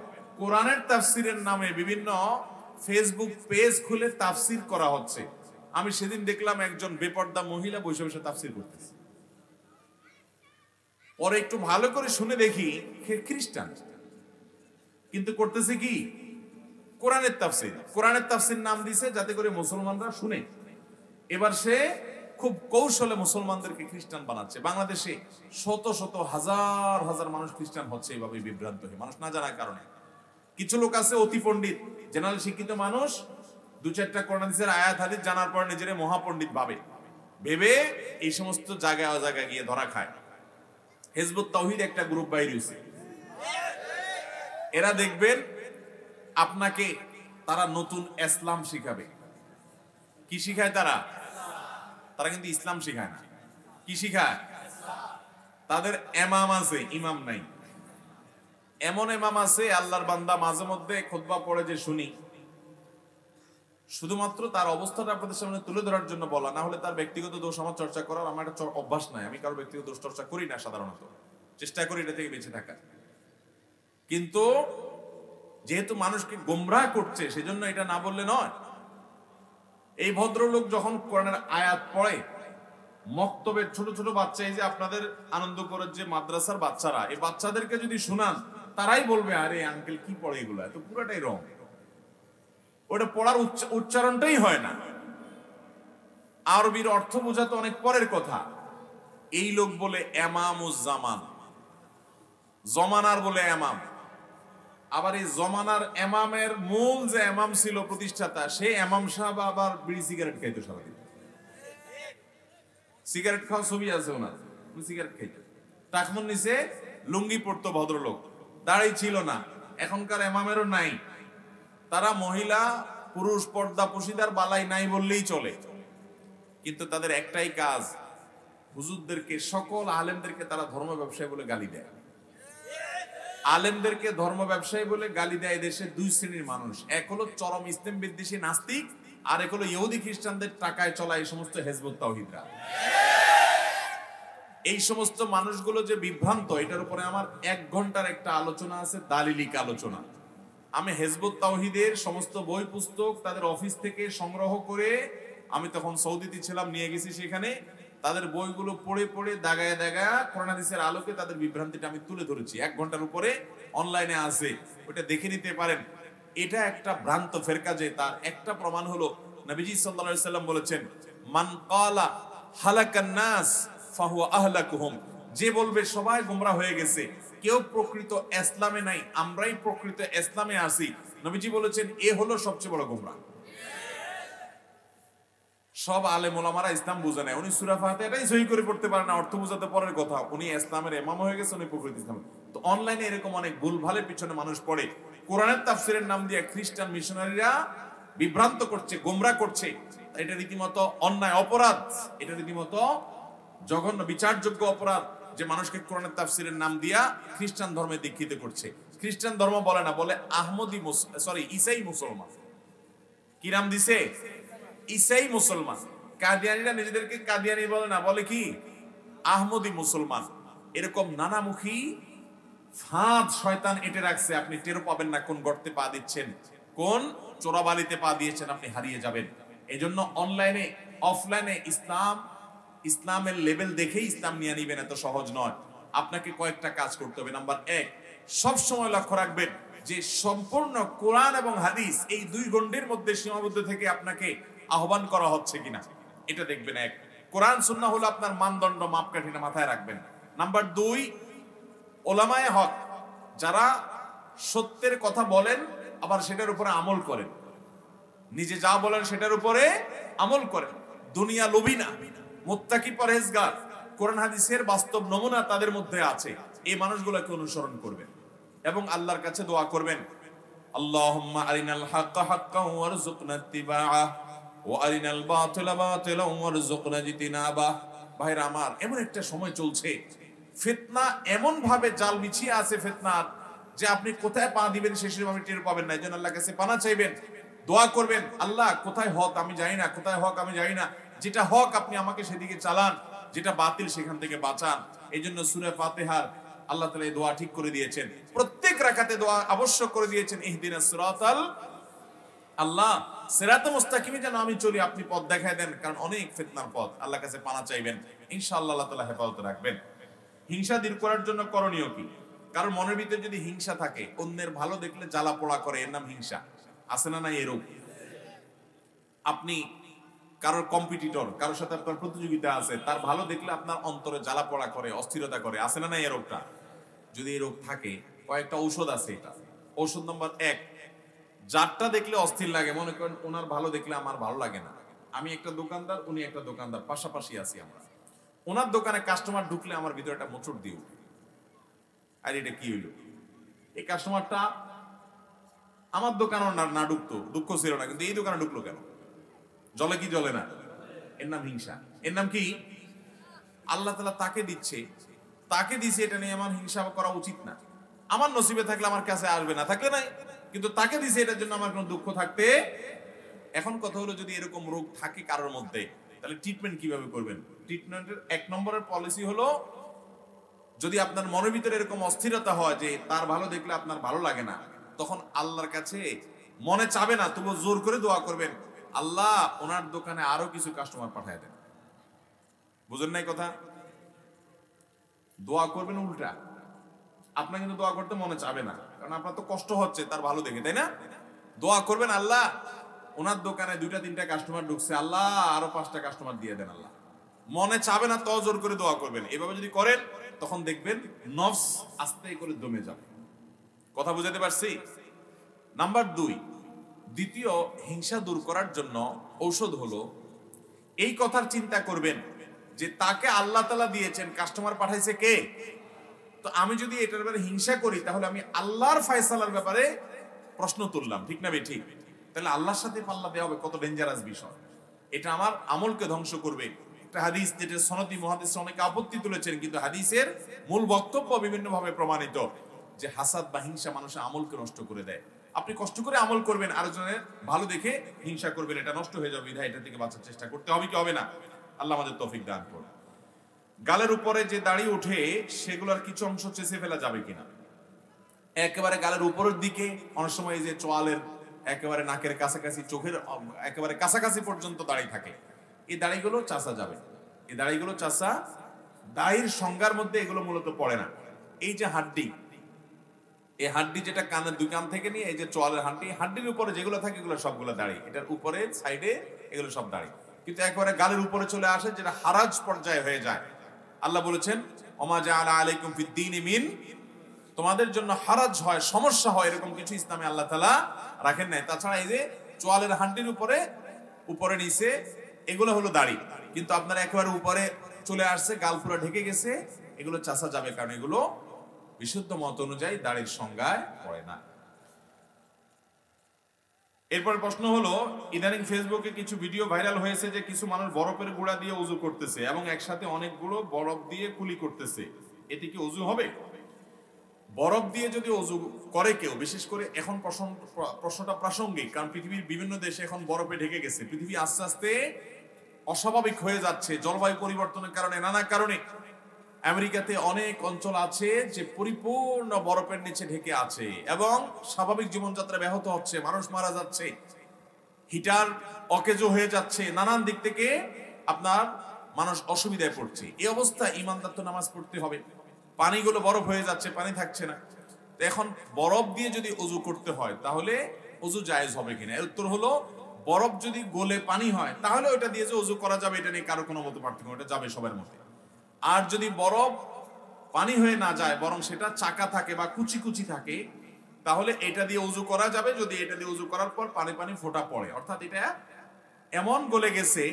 কোরআনের তাফসিরের নামে বিভিন্ন ফেসবুক পেজ খুলে তাফসির করা হচ্ছে। আমি সেদিন দেখলাম একজন বেপর্দা মহিলা বসে বসে তাফসির করতেছে। পরে একটু ভালো করে শুনে দেখি খ্রিস্টান, কিন্তু করতেছে কি? কোরআনের তাফসির। কোরআনের তাফসির নাম দিছে যাতে করে মুসলমানরা শুনে। এবার সে খুব কৌশলে মুসলমানদেরকে খ্রিস্টান বানাচ্ছে। বাংলাদেশে শত শত হাজার হাজার মানুষ খ্রিস্টান হচ্ছে এইভাবে বিভ্রান্ত হয়ে, মানুষ না জানার কারণে। কিছু লোক আছে অতি পণ্ডিত, জেনারেল শিক্ষিত মানুষ, 2-4টা কোরআন হাদিসের আয়াত হাদিস জানার পর নিজের মহাপণ্ডিত ভেবে এই সমস্ত জায়গায় অজায়গায় গিয়ে ধরা খায়। হিজবুত তাওহীদ একটা গ্রুপ বাইর হইছে, এরা দেখবেন আপনাকে তারা নতুন ইসলাম শিখাবে। কি শিখায় তারা? তারা কিন্তু ইসলাম শিখায় না। কি শিখায়? তাদের ইমাম আছে, ইমাম নাই। এমন ইমাম আছে, আল্লাহর বান্দা মাঝে মধ্যে খুতবা পড়ে যে শুনি, শুধুমাত্র তার অবস্থাটা আপনাদের সামনে তুলে ধরার জন্য বলা, না হলে তার ব্যক্তিগত দোষ আমার চর্চা করার আমার একটা অভ্যাস নাই। আমি কারো ব্যক্তিগত দোষ চর্চা করি না, সাধারণত চেষ্টা করি এটা থেকে বেঁচে থাকার। কিন্তু যেহেতু মানুষকে গোমরাহ করছে, সেজন্য এটা না বললে নয়। এই ভদ্রলোক যখন কোরআনের আয়াত পড়ে, মক্তবের ছোট ছোট বাচ্চা, এই যে আপনাদের আনন্দ করে যে মাদ্রাসার বাচ্চারা, এই বাচ্চাদেরকে যদি শুনান, তারাই বলবে আরে আঙ্কেল কি পড়ে এগুলা, তো পুরাটাই রং। ওটা পড়ার উচ্চারণটাই হয় না। আরবির অর্থ বোঝা তো অনেক পরের কথা। এই লোক বলে এমামুজ্জামান, জমানার বলে এমাম। আবার এই জমানার এমামের মূল যে এমাম ছিল প্রতিষ্ঠাতা, সে এমাম সাহেব আবার বিড়ি সিগারেট খাইতো সারাদিন। সিগারেট খাওয়া ছবি আছে ওনার, সিগারেট খাইতো। টাকমন নিচে লুঙ্গি পড়তো ভদ্রলোক, দাড়ি ছিল না। এখনকার এমামেরও নাই। তারা মহিলা পুরুষ পর্দা পশিদার বালাই নাই বললেই চলে, কিন্তু তাদের একটাই কাজ, হুজুরদেরকে, সকল আলেমদেরকে তারা ধর্ম ব্যবসায়ী বলে গালি দেয়। আলেমদেরকে ধর্ম ব্যবসায়ী বলে গালি দেয় দেশে 2 শ্রেণীর মানুষ। এক হলো চরম ইসলাম বিদ্বেষী নাস্তিক, আর এক হলো ইহুদি খ্রিস্টানদের টাকায় চলা এই সমস্ত হিজবুত তাওহীদরা। এই সমস্ত মানুষগুলো যে বিভ্রান্ত, এটার উপরে আমার 1 ঘন্টার একটা আলোচনা আছে, দালিলিক আলোচনা। আমি হিজবুত তাওহীদের সমস্ত বই পুস্তক তাদের অফিস থেকে সংগ্রহ করে, আমি তখন সৌদিতে ছিলাম, নিয়ে গেছি সেখানে। তাদের বইগুলো পড়ে পড়ে দাগায় দাগায় কোরআন হাদিসের আলোকে তাদের বিভ্রান্তিটা আমি তুলে ধরেছি। 1 ঘন্টার উপরে অনলাইনে আছে, ওটা দেখে নিতে পারেন। এটা একটা ভ্রান্ত ফেরকা, যে তার একটা প্রমাণ হলো নবীজি সাল্লাল্লাহু আলাইহি সাল্লাম বলেছেন, মান ক্বালা হালাকান নাস ফাহুয়া আহলাকুহুম, যে বলবে সবাই গোমরাহ হয়ে গেছে, কেউ প্রকৃত ইসলামে নাই, আমরাই প্রকৃত ইসলামে আছি, নবীজি বলেছেন এ হলো সবচেয়ে বড় গোমরাহ। সব আলেম ওলামারা ইসলাম বুঝে নেয়। উনি সূরা ফাতিহাটাই সহি করে পড়তে পারে না, অর্থ বোঝাতে পরের কথা। উনি ইসলামের ইমাম হয়ে গেছে, উনি প্রকৃত ইসলাম। তো অনলাইনে এরকম অনেক ভুলভালের পিছনে মানুষ পড়ে। কোরআনের তাফসিরের নাম দিয়ে খ্রিস্টান মিশনারিরা বিভ্রান্ত করছে, গোমরাহ করছে। এটা রীতিমতো অন্যায়, অপরাধ। এটা রীতিমতো জঘন্য, বিচারযোগ্য অপরাধ, যে মানুষকে কোরআনের তাফসিরের নাম দিয়া খ্রিস্টান ধর্মে দীক্ষিত করছে। খ্রিস্টান ধর্ম বলে না, বলে আহমদি, সরি ঈসাই মুসলমান। কি নাম দিছে? ঈসাই মুসলমান। কাদিয়ানীরা নিজেদেরকে কাদিয়ানী বলে না, বলে কি আহমদী মুসলমান। এরকম নানামুখী ফাঁদ শয়তান এঁটে রাখছে, আপনি টেরও পাবেন না কোন গর্তে পা দিচ্ছেন, কোন চোরাবালিতে পা দিয়েছেন, আপনি হারিয়ে যাবেন। এই জন্য অনলাইনে অফলাইনে ইসলামের লেভেল দেখেই ইসলাম নিয়ে নিবেন, এত সহজ নয়। আপনাকে কয়েকটা কাজ করতে হবে। নাম্বার 1, সব সময় লক্ষ্য রাখবেন যে সম্পূর্ণ কোরআন এবং হাদিস এই দুই গণ্ডির মধ্যে সীমাবদ্ধ থেকে আপনাকে আহ্বান করা হচ্ছে কিনা এটা দেখবেন। 1, কোরআন সুন্নাহ হলো আপনার মানদণ্ড, মাপকাঠিটা মাথায় রাখবেন। নাম্বার 2, ওলামায়ে হক যারা সত্যের কথা বলেন আবার সেটার উপরে আমল করেন, নিজে যা বলেন সেটার উপরে আমল করেন, দুনিয়া লোভী না, মুত্তাকি পরহেজগার, কোরআন হাদিসের বাস্তব নমুনা তাদের মধ্যে আছে, এই মানুষগুলোকে অনুসরণ করবেন এবং আল্লাহর কাছে দোয়া করবেন, আল্লাহুম্মা আরিনাল হাক্কা হাক্কান ওয়ারযুকনা ইত্তিবাআহ ওয়া আরিনাল বাতিলা বাতিলান ওয়ারযুকনা ইজতিনাবাহ। ভাইরা আমার, এমন একটা সময় চলছে, ফিতনা এমন ভাবে জাল বিছিয়ে আছে ফিতনার, যে আপনি কোথায় পা দিবেন সেসব আপনি টের পাবেন না। এই জন্য আল্লাহর কাছে পানা চাইবেন, দোয়া করবেন, আল্লাহ কোথায় হক আমি জানি না, কোথায় হক আমি জানি না, যেটা হক আপনি আমাকে সেদিকে চালান, যেটা বাতিল সেখান থেকে বাঁচান। এই জন্য সূরা ফাতিহার আল্লাহ তাআলা এই দোয়া ঠিক করে দিয়েছেন, প্রত্যেক রাকাতে দোয়া আবশ্যক করে দিয়েছেন, ইহদিনাস সিরাতাল, আল্লাহ সিরাতে মুস্তাকিমে যেন আমি চলি, আপনি পথ দেখায় দেন, কারণ অনেক ফিতনার পথ। আল্লাহর কাছে পানা চাইবেন, ইনশাআল্লাহ আল্লাহ তাআলা হেফাজত রাখবেন। হিংসা দূর করার জন্য করণীয় কি? কারণ মনের ভিতরে যদি হিংসা থাকে, অন্যের ভালো দেখলে জ্বালা পোড়া করে, এর নাম হিংসা। আছে না নাই এরূপ? আপনি কারোর কম্পিটিটর, কারোর সাথে আপনার প্রতিযোগিতা আছে, তার ভালো দেখলে আপনার অন্তরে জ্বালা পোড়া করে, অস্থিরতা করে, আছে না নাই এই রোগটা? যদি এই রোগ থাকে, কয়েকটা ঔষধ আছে। এটা ঔষধ নাম্বার 1, যারটা দেখলে অস্থির লাগে, মনে করেন ওনার ভালো দেখলে আমার ভালো লাগে না, আমি একটা দোকানদার, উনি একটা দোকানদার, পাশাপাশি আছি আমরা, ওনার দোকানে কাস্টমার ঢুকলে আমার ভিতরে একটা মোচড় দিয়ে উঠে, আর এটা কি হইল, এই কাস্টমারটা আমার দোকানও না ঢুকতো, দুঃখ ছিল না, কিন্তু এই দোকানে ঢুকলো কেন? জলে কি জলে না? এর নাম হিংসা। এর নাম কি? আল্লাহ তাআলা তাকে দিচ্ছে, তাকে দিছে, এটা নিয়ে আমার হিংসা করা উচিত না। আমার নসিবে থাকলে আমার কাছে আসবে, না থাকলে নাই, কিন্তু তাকে দিছে, এটার জন্য আমার কোনো দুঃখ থাকতে। এখন কথা হলো, যদি এরকম রোগ থাকে কারোর মধ্যে, তাহলে ট্রিটমেন্ট কিভাবে করবেন? ট্রিটমেন্টের 1 নম্বরের পলিসি হলো, যদি আপনার মনের ভিতরে এরকম অস্থিরতা হয় যে তার ভালো দেখলে আপনার ভালো লাগে না, তখন আল্লাহর কাছে মনে চাবে না, তবু জোর করে দোয়া করবেন, আল্লাহ ওনার দোকানে আরো কিছু কাস্টমার পাঠায় দেন। বুঝেন নাই কথা? দোয়া করবেন উল্টা, আপনার কিন্তু দোয়া করতে মনে চাবে না, কারণ আপনার তো কষ্ট হচ্ছে তার ভালো দেখে, তাই না? দোয়া করবেন, আল্লাহ ওনার দোকানে 2-3টা কাস্টমার ঢুকছে, আল্লাহ আরো 5টা কাস্টমার দিয়ে দেন। আল্লাহ মনে চাবে না, তো জোর করে দোয়া করবেন। এভাবে যদি করেন, তখন দেখবেন নফস আস্তে করে দমে যাবে। কথা বুঝাতে পারছি? নাম্বার 2, দ্বিতীয় হিংসা দূর করার জন্য ঔষধ হলো, এই কথার চিন্তা করবেন যে তাকে আল্লাহ তাআলা দিয়েছেন, কাস্টমার পাঠাইছে কে? তো আমি যদি এটার ব্যাপারে হিংসা করি, তাহলে আমি আল্লাহর ফয়সালার ব্যাপারে প্রশ্ন তুললাম, ঠিক না ঠিক? তাহলে আল্লাহর সাথে পাল্লা দেওয়া হবে, কত ডেঞ্জারাস বিষয়। এটা আমার আমলকে ধ্বংস করবে। একটা হাদিস, যেটা সনদি মুহাদ্দিস অনেকে আপত্তি তুলেছেন, কিন্তু হাদিসের মূল বক্তব্য বিভিন্নভাবে প্রমাণিত, যে হাসাদ বা হিংসা মানুষের আমলকে নষ্ট করে দেয়। আপনি কষ্ট করে আমল করবেন, আরেকজনের ভালো দেখে হিংসা করবেন, এটা নষ্ট হয়ে যাবে। এটা থেকে বাঁচার চেষ্টা করতে হবে কি হবে না? আল্লাহ আমাদের তৌফিক দান করুন। গালের উপরে যে দাড়ি উঠে, সেগুলোর কিছু অংশ চেঁচে ফেলা যাবে কিনা? একেবারে গালের উপরের দিকে, অনেক সময় যে চোয়ালের একেবারে নাকের কাছাকাছি, চোখের একেবারে কাছাকাছি পর্যন্ত দাড়ি থাকে, এই দাড়িগুলো চাষা যাবে। এই দাড়িগুলো চাষা, দাড়ির সংজ্ঞার মধ্যে এগুলো মূলত পড়ে না। এই যে হাড্ডি, এই হাড্ডি যেটা কানের 2 কান থেকে নিয়ে এই যে চোয়ালের হাড্ডি, হাড্ডির উপরে যেগুলো থাকে এগুলো সবগুলো দাড়ি, এটার উপরে সাইডে এগুলো সব দাড়ি। কিন্তু একেবারে গালের উপরে চলে আসে, যেটা হারাজ পর্যায়ে হয়ে যায়। আল্লাহ বলেছেন, ওমা জাআলা আলাইকুম ফিদ-দীনি মিন, তোমাদের জন্য হারাজ হয়, সমস্যা হয়, এরকম কিছু ইসলামে আল্লাহ তাআলা রাখেন নাই। তাছাড়া এই যে চোয়ালের হাড্ডির উপরে নিচে এগুলো হলো দাড়ি, কিন্তু আপনার একেবারে উপরে চলে আসছে, গাল পুরো ঢেকে গেছে, এগুলো চাষা যাবে, কারণ এগুলো বিশুদ্ধ মত অনুযায়ী দাড়ির সংজ্ঞায় পড়ে না। এরপর প্রশ্ন হলো, ইদানিং ফেসবুকে কিছু ভিডিও ভাইরাল হয়েছে যে কিছু মানুষ বরফের গুঁড়া দিয়ে ওযু করতেছে এবং একসাথে অনেকগুলো বরফ দিয়ে কুলি করতেছে, এটি কি ওযু হবে? বরফ দিয়ে যদি অজু করে কেউ, বিশেষ করে এখন প্রশ্নটা প্রাসঙ্গিক, কারণ পৃথিবীর বিভিন্ন দেশে এখন বরফে ঢেকে গেছে। পৃথিবী আস্তে আস্তে অস্বাভাবিক হয়ে যাচ্ছে জলবায়ু পরিবর্তনের কারণে, নানা কারণে। আমেরিকাতে অনেক অঞ্চল আছে যে পরিপূর্ণ বরফের নিচে ঢেকে আছে এবং স্বাভাবিক জীবনযাত্রা ব্যাহত হচ্ছে, মানুষ মারা যাচ্ছে, হিটার অকেজো হয়ে যাচ্ছে, নানান দিক থেকে আপনার মানুষ অসুবিধায় পড়ছে। এই অবস্থা ইমানদার তো নামাজ পড়তে হবে, পানিগুলো বরফ হয়ে যাচ্ছে, পানি থাকছে না। তো এখন বরফ দিয়ে যদি অজু করতে হয় তাহলে অজু জায়েজ হবে কিনা? এর উত্তর হলো, বরফ যদি গলে পানি হয় তাহলে ওটা দিয়ে যে অজু করা যাবে, এটা নিয়ে কারো কোনো মত পার্থক্য, ওটা যাবে সবার মধ্যে। আর যদি বরফ পানি হয়ে না যায়, বরং সেটা চাকা থাকে বা কুচি কুচি থাকে, তাহলে এটা দিয়ে উজু করা যাবে, যদি এটা দিয়ে উজু করার পর পানি পানি ফোঁটা পড়ে, অর্থাৎ এটা এমন গলে গেছে,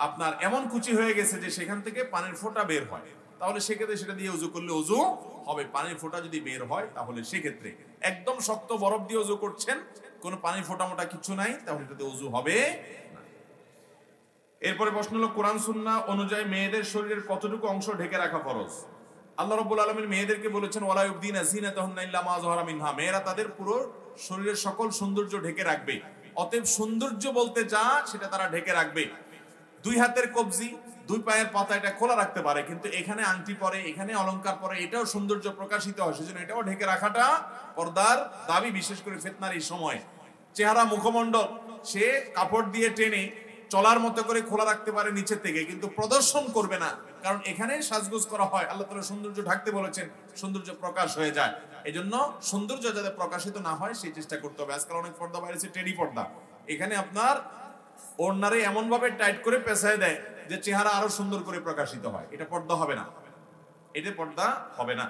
আপনার এমন কুচি হয়ে গেছে যে সেখান থেকে পানির ফোঁটা বের হয়, তাহলে সেক্ষেত্রে সেটা দিয়ে উজু করলে উজু হবে। পানির ফোঁটা যদি বের হয় তাহলে সেক্ষেত্রে, একদম শক্ত বরফ দিয়ে উজু করছেন, কোনো পানির ফোঁটা মোটা কিছু নাই, তাহলে এটাতে উজু হবে না। এরপরে প্রশ্ন হলো, কোরআন সুন্নাহ অনুযায়ী মেয়েদের শরীরের কতটুকু অংশ ঢেকে রাখা ফরজ? আল্লাহ রাব্বুল আলামিন মেয়েদেরকে বলেছেন, ওয়ালা ইউবদিনা যিনাতাহুন্না ইল্লা মা যাহারা মিনহা, মেয়েরা তাদের পুরো শরীরের সকল সৌন্দর্য ঢেকে রাখবে। অতএব সৌন্দর্য বলতে যা, সেটা তারা ঢেকে রাখবে। দুই হাতের কবজি, দুই পায়ের পাতা এটা খোলা রাখতে পারে, কিন্তু এখানে আংটি পরে, এখানে অলংকার পরে, এটাও সৌন্দর্য প্রকাশিত হয়, সেজন্য এটাও ঢেকে রাখাটা পর্দার দাবি, বিশেষ করে ফিতনার এই সময়। চেহারা, মুখমণ্ডল সে কাপড় দিয়ে টেনে চলার মতো করে খোলা রাখতে পারে নিচের থেকে, কিন্তু প্রদর্শন করবে না, কারণ এখানে সাজগোজ করা হয়। আল্লাহ তাআলা সৌন্দর্য ঢাকতে বলেছেন, সৌন্দর্য প্রকাশ হয়ে যায়। এই জন্য সৌন্দর্য যাতে প্রকাশিত না হয় সেই চেষ্টা করতে হবে। আজকাল অনেক পর্দা বাইরেছে, টেডি পর্দা, এখানে আপনার ওড়নারে এমন ভাবে টাইট করে পেঁচায় দেয় যে চেহারা আরো সুন্দর করে প্রকাশিত হয়, এটা পর্দা হবে না, এটা পর্দা হবে না।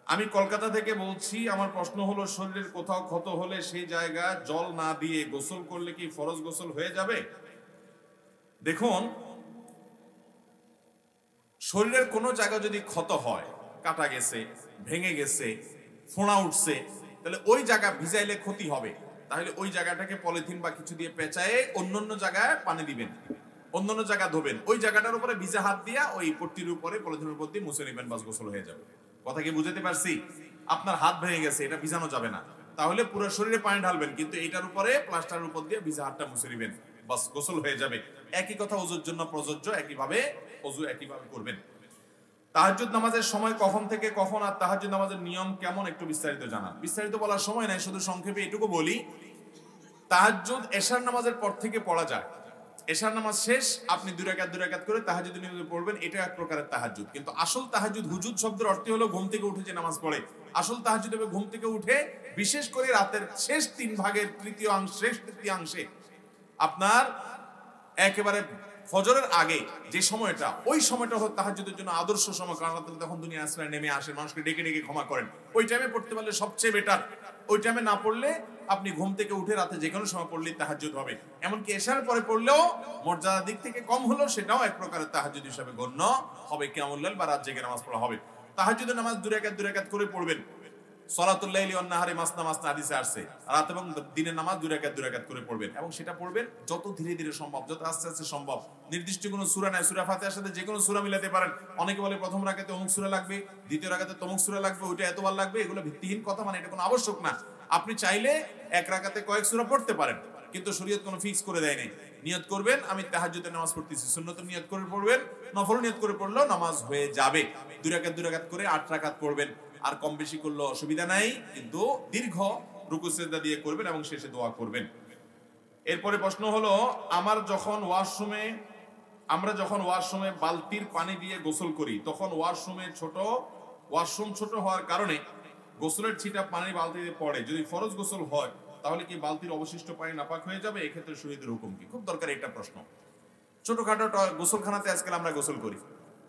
আমি কলকাতা থেকে বলছি, আমার প্রশ্ন হলো, শরীরের কোথাও ক্ষত হলে সেই জায়গায় জল না দিয়ে গোসল করলে কি ফরজ গোসল হয়ে যাবে? দেখুন, শরীরের কোনো জায়গা যদি ক্ষত হয়, কাটা গেছে, ভেঙে গেছে, ফোঁড়া উঠছে, তাহলে ওই জায়গা ভিজাইলে ক্ষতি হবে। তাহলে ওই জায়গাটাকে পলিথিন বা কিছু দিয়ে পেঁচায়ে অন্যান্য জায়গায় পানি দিবেন, অন্যান্য জায়গা ধোবেন, ওই জায়গাটার উপরে ভিজা হাত দিয়া ওই পট্টির উপরে, পলিথিনের উপর দিয়ে মুছে নেবেন, বাস গোসল হয়ে যাবে। কথা কি বুঝতে পারছি? আপনার হাত ভেঙে গেছে, এটা ভিজানো যাবে না, তাহলে পুরো শরীরে পানি ঢালবেন, কিন্তু এটার উপরে প্লাস্টারের উপর দিয়ে ভিজা হাতটা মুছে নেবেন, বাস গোসল হয়ে যাবে। একই কথা ওযুর জন্য প্রযোজ্য, একইভাবে ওযু একইভাবে করবেন। তাহাজ্জুদ নামাজের সময় কখন থেকে কখন, আর তাহাজ্জুদ নামাজের নিয়ম কেমন, একটু বিস্তারিত জানান। বিস্তারিত বলার সময় নাই, শুধু সংক্ষেপে এটুকু বলি, তাহাজ্জুদ এশার নামাজের পর থেকে পড়া যায়। এশার নামাজ শেষ, আপনি দুই রাকাত করে তাহাজ্জুদ নিয়মে পড়বেন, এটা এক প্রকারের তাহাজ্জুদ। কিন্তু আসল তাহাজ্জুদ, হুজুদ শব্দের অর্থ হলো ঘুম থেকে উঠে যে নামাজ পড়ে। আসল তাহাজ্জুদ হবে ঘুম থেকে উঠে, বিশেষ করে রাতের শেষ 3 ভাগের তৃতীয়াংশে আপনার একেবারে ফজরের আগে যে সময়টা, ওই সময়টা হলো তাহাজ্জুদের জন্য আদর্শ সময়, কারণ আল্লাহ তখন দুনিয়া আসমানে নেমে আসেন, মানুষকে ডেকে ডেকে ক্ষমা করেন। ওই টাইমে পড়তে পারলে সবচেয়ে বেটার। ওই টাইমে না পড়লে আপনি ঘুম থেকে উঠে রাতে যে কোনো সময় পড়লেই তাহাজ্জুদ হবে। এমনকি এশার পরে পড়লেও মর্যাদার দিক থেকে কম হলো, সেটাও এক প্রকারের তাহাজ্জুদ হিসাবে গণ্য হবে, কিয়ামুল লাইল বা রাত জেগে নামাজ পড়া হবে। তাহাজ্জুদের নামাজ দুই রাকাত করে পড়বেন। সালাতুল লাইলি ওয়ান নাহারি মাসনা মাসনা হাদিসে আসছে, রাত এবং দিনের নামাজ দুই রাকাত করে পড়বেন, এবং সেটা পড়বেন যত ধীরে ধীরে সম্ভব, যত আস্তে আস্তে সম্ভব। নির্দিষ্ট কোনো সূরা নাই, সূরা ফাতিহার সাথে যে কোনো সূরা মিলাতে পারেন। অনেকে বলে প্রথম রাকাতে অমুক সূরা লাগবে, দ্বিতীয় রাকাতে তমুক সূরা লাগবে, ওইটা এতবার লাগবে, এগুলো ভিত্তিহীন কথা, মানে এটা কোনো আবশ্যক না। আপনি চাইলে এক রাকাতে কয়েক সূরা পড়তে পারেন, কিন্তু শরীয়ত কোনো ফিক্স করে দেয় নাই। নিয়ত করবেন আমি তাহাজ্জুদের নামাজ পড়তেছি, সুন্নতের নিয়ত করে পড়বেন, নফল নিয়ত করে পড়লেও নামাজ হয়ে যাবে। দুই রাকাত করে 8 রাকাত পড়বেন, আর কম বেশি করলে অসুবিধা নাই, কিন্তু দীর্ঘ রুকু সিজদা দিয়ে করবেন এবং শেষে দোয়া করবেন। এরপরে প্রশ্ন হলো, আমরা যখন ওয়াশরুমে বালতির পানি দিয়ে গোসল করি, তখন ওয়াশরুম ছোট হওয়ার কারণে গোসলের ছিটা পানি বালতিতে পড়ে, যদি ফরজ গোসল হয় তাহলে কি বালতির অবশিষ্ট পানি নাপাক হয়ে যাবে? এক্ষেত্রে শরীয়তের হুকুম কি? খুব দরকারি একটা প্রশ্ন। ছোটখাটো গোসলখানাতে আজকাল আমরা গোসল করি,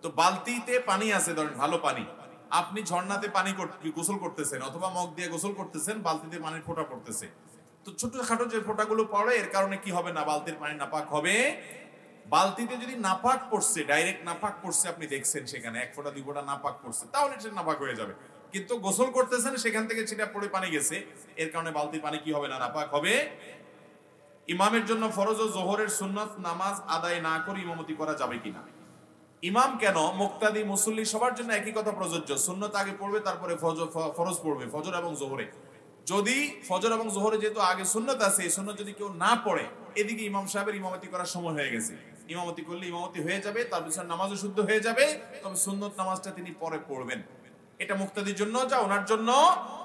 তো বালতিতে পানি আছে, ধরেন ভালো পানি, আপনি ঝর্ণাতে গোসল করতেছেন অথবা মগ দিয়ে গোসল করতেছেন, বালতিতে পানির ফোঁটা পড়তেছে, তো ছোটখাটো যে ফোঁটাগুলো পড়ে এর কারণে কি হবে না, বালতির পানি নাপাক হবে। বালতিতে যদি নাপাক পড়ছে, ডাইরেক্ট নাপাক পড়ছে, আপনি দেখছেন সেখানে 1 ফোঁটা 2 ফোঁটা নাপাক পড়ছে, তাহলে সেটা নাপাক হয়ে যাবে। কিন্তু গোসল করতেছেন, সেখান থেকে ছিটা পড়ে পানি গেছে, এর কারণে বালতির পানি কি হবে না, নাপাক হবে। ইমামের জন্য ফরজ ও জোহরের সুন্নত নামাজ আদায় না করে ইমামতি করা যাবে কিনা? ইমাম কেন, মুক্তাদি, মুসল্লি সবার জন্য একই কথা প্রযোজ্য। সুন্নত আগে পড়বে, তারপরে ফরজ পড়বে, ফজর এবং জোহরে। যদি ফজর এবং জোহরে যেহেতু আগে সুন্নত আছে, এই সুন্নত যদি কেউ না পড়ে, এদিকে ইমাম সাহেবের ইমামতি করার সময় হয়ে গেছে। ইমামতি করলে ইমামতি হয়ে যাবে, তার পিছনে নামাজও শুদ্ধ হয়ে যাবে, তবে সুন্নত নামাজটা তিনি পরে পড়বেন। এটা মুক্তাদির জন্য যা, ওনার জন্য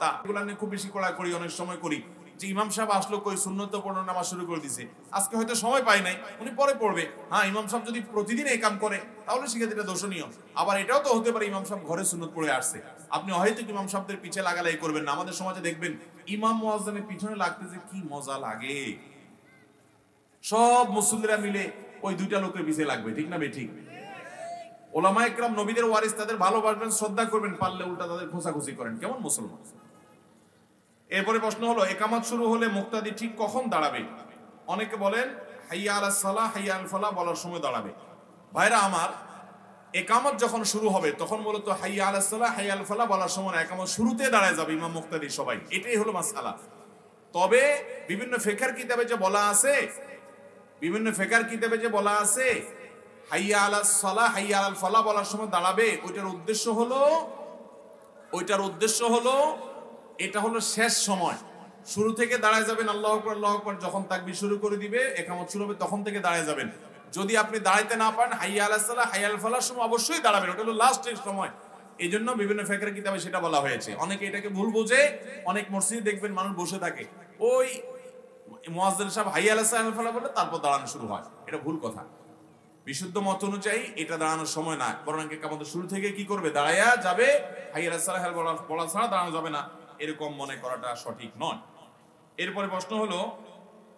তা। এগুলো নিয়ে খুব বেশি কড়াকড়ি অনেক সময় করি যে ইমাম সাহেব আসলো, কই সুন্নত পড়ানো নামাজ শুরু করে দিছে, আজকে হয়তো সময় পায় নাই, উনি পরে পড়বে। হ্যাঁ, ইমাম সাহেব যদি প্রতিদিন এই কাম করে তাহলে সেক্ষেত্রে এটা দোষণীয়। আবার এটাও তো হতে পারে ইমাম সাহেব ঘরে সুন্নত পড়ে আসছে, আপনি হয়তো ইমাম সাহেবদের পিছে লাগালাই করবেন না। আমাদের সমাজে দেখবেন ইমাম মুয়াজ্জিনের পিছনে লাগতে যে কি মজা লাগে, সব মুসল্লিরা মিলে ওই দুইটা লোকের পিছে লাগবে, ঠিক না বেঠিক? ওলামা একরাম নবীদের ওয়ারিস, তাদের ভালোবাসবেন, শ্রদ্ধা করবেন, পারলে উল্টা তাদের খোঁচাখুচি করেন, কেমন মুসলমান? এরপরে প্রশ্ন হলো, একামত শুরু হলে মুক্তাদি ঠিক কখন দাঁড়াবে? অনেকে বলেন হাইয়া আলাস সালাহ হাইয়া আল ফালাহ বলার সময় দাঁড়াবে। ভাইরা আমার, একামত যখন শুরু হবে তখন মূলত হাইয়া আলাস সালাহ হাইয়া আল ফালাহ বলার সময় একামত শুরুতে দাঁড়ায় যাবে ইমাম মুক্তাদি সবাই, এটাই হলো মাসআলা। তবে বিভিন্ন ফিকহের কিতাবে যে বলা আছে, হাইয়া আলাস সালাহ হাইয়া আল ফালাহ বলার সময় দাঁড়াবে, ওইটার উদ্দেশ্য হলো এটা হলো শেষ সময়। শুরু থেকে দাঁড়ায় যাবেন আল্লাহু আকবার আল্লাহু আকবার, যখন তাকবীর শুরু করে দিবে একামত শুরু হবে তখন থেকে দাঁড়ায় যাবেন। যদি আপনি দাঁড়াইতে না পারেন, হাইয়া আলাস সালাহ হাইয়া আল ফালাহর সময় অবশ্যই দাঁড়াবেন, ওটা হলো লাস্টের সময়। এই জন্য বিভিন্ন ফিকহের কিতাবে সেটা বলা হয়েছে। অনেকে এটাকে ভুল বোঝে, অনেক মসজিদে দেখবেন মানুষ বসে থাকে, ওই মুয়াজ্জিন সাহেব হাইয়া আলাস সালাহ হাইয়া আল ফালাহ বলে তারপর দাঁড়ানো শুরু হয়, এটা ভুল কথা। বিশুদ্ধ মত অনুযায়ী এটা দাঁড়ানোর সময় না, বরং একামতের শুরু থেকে কি করবে, দাঁড়ায়া যাবে। হাইয়া আলাস সালাহ বলা ছাড়া দাঁড়ানো যাবে না, এরকম মনে করাটা সঠিক নয়। এরপরে প্রশ্ন হলো,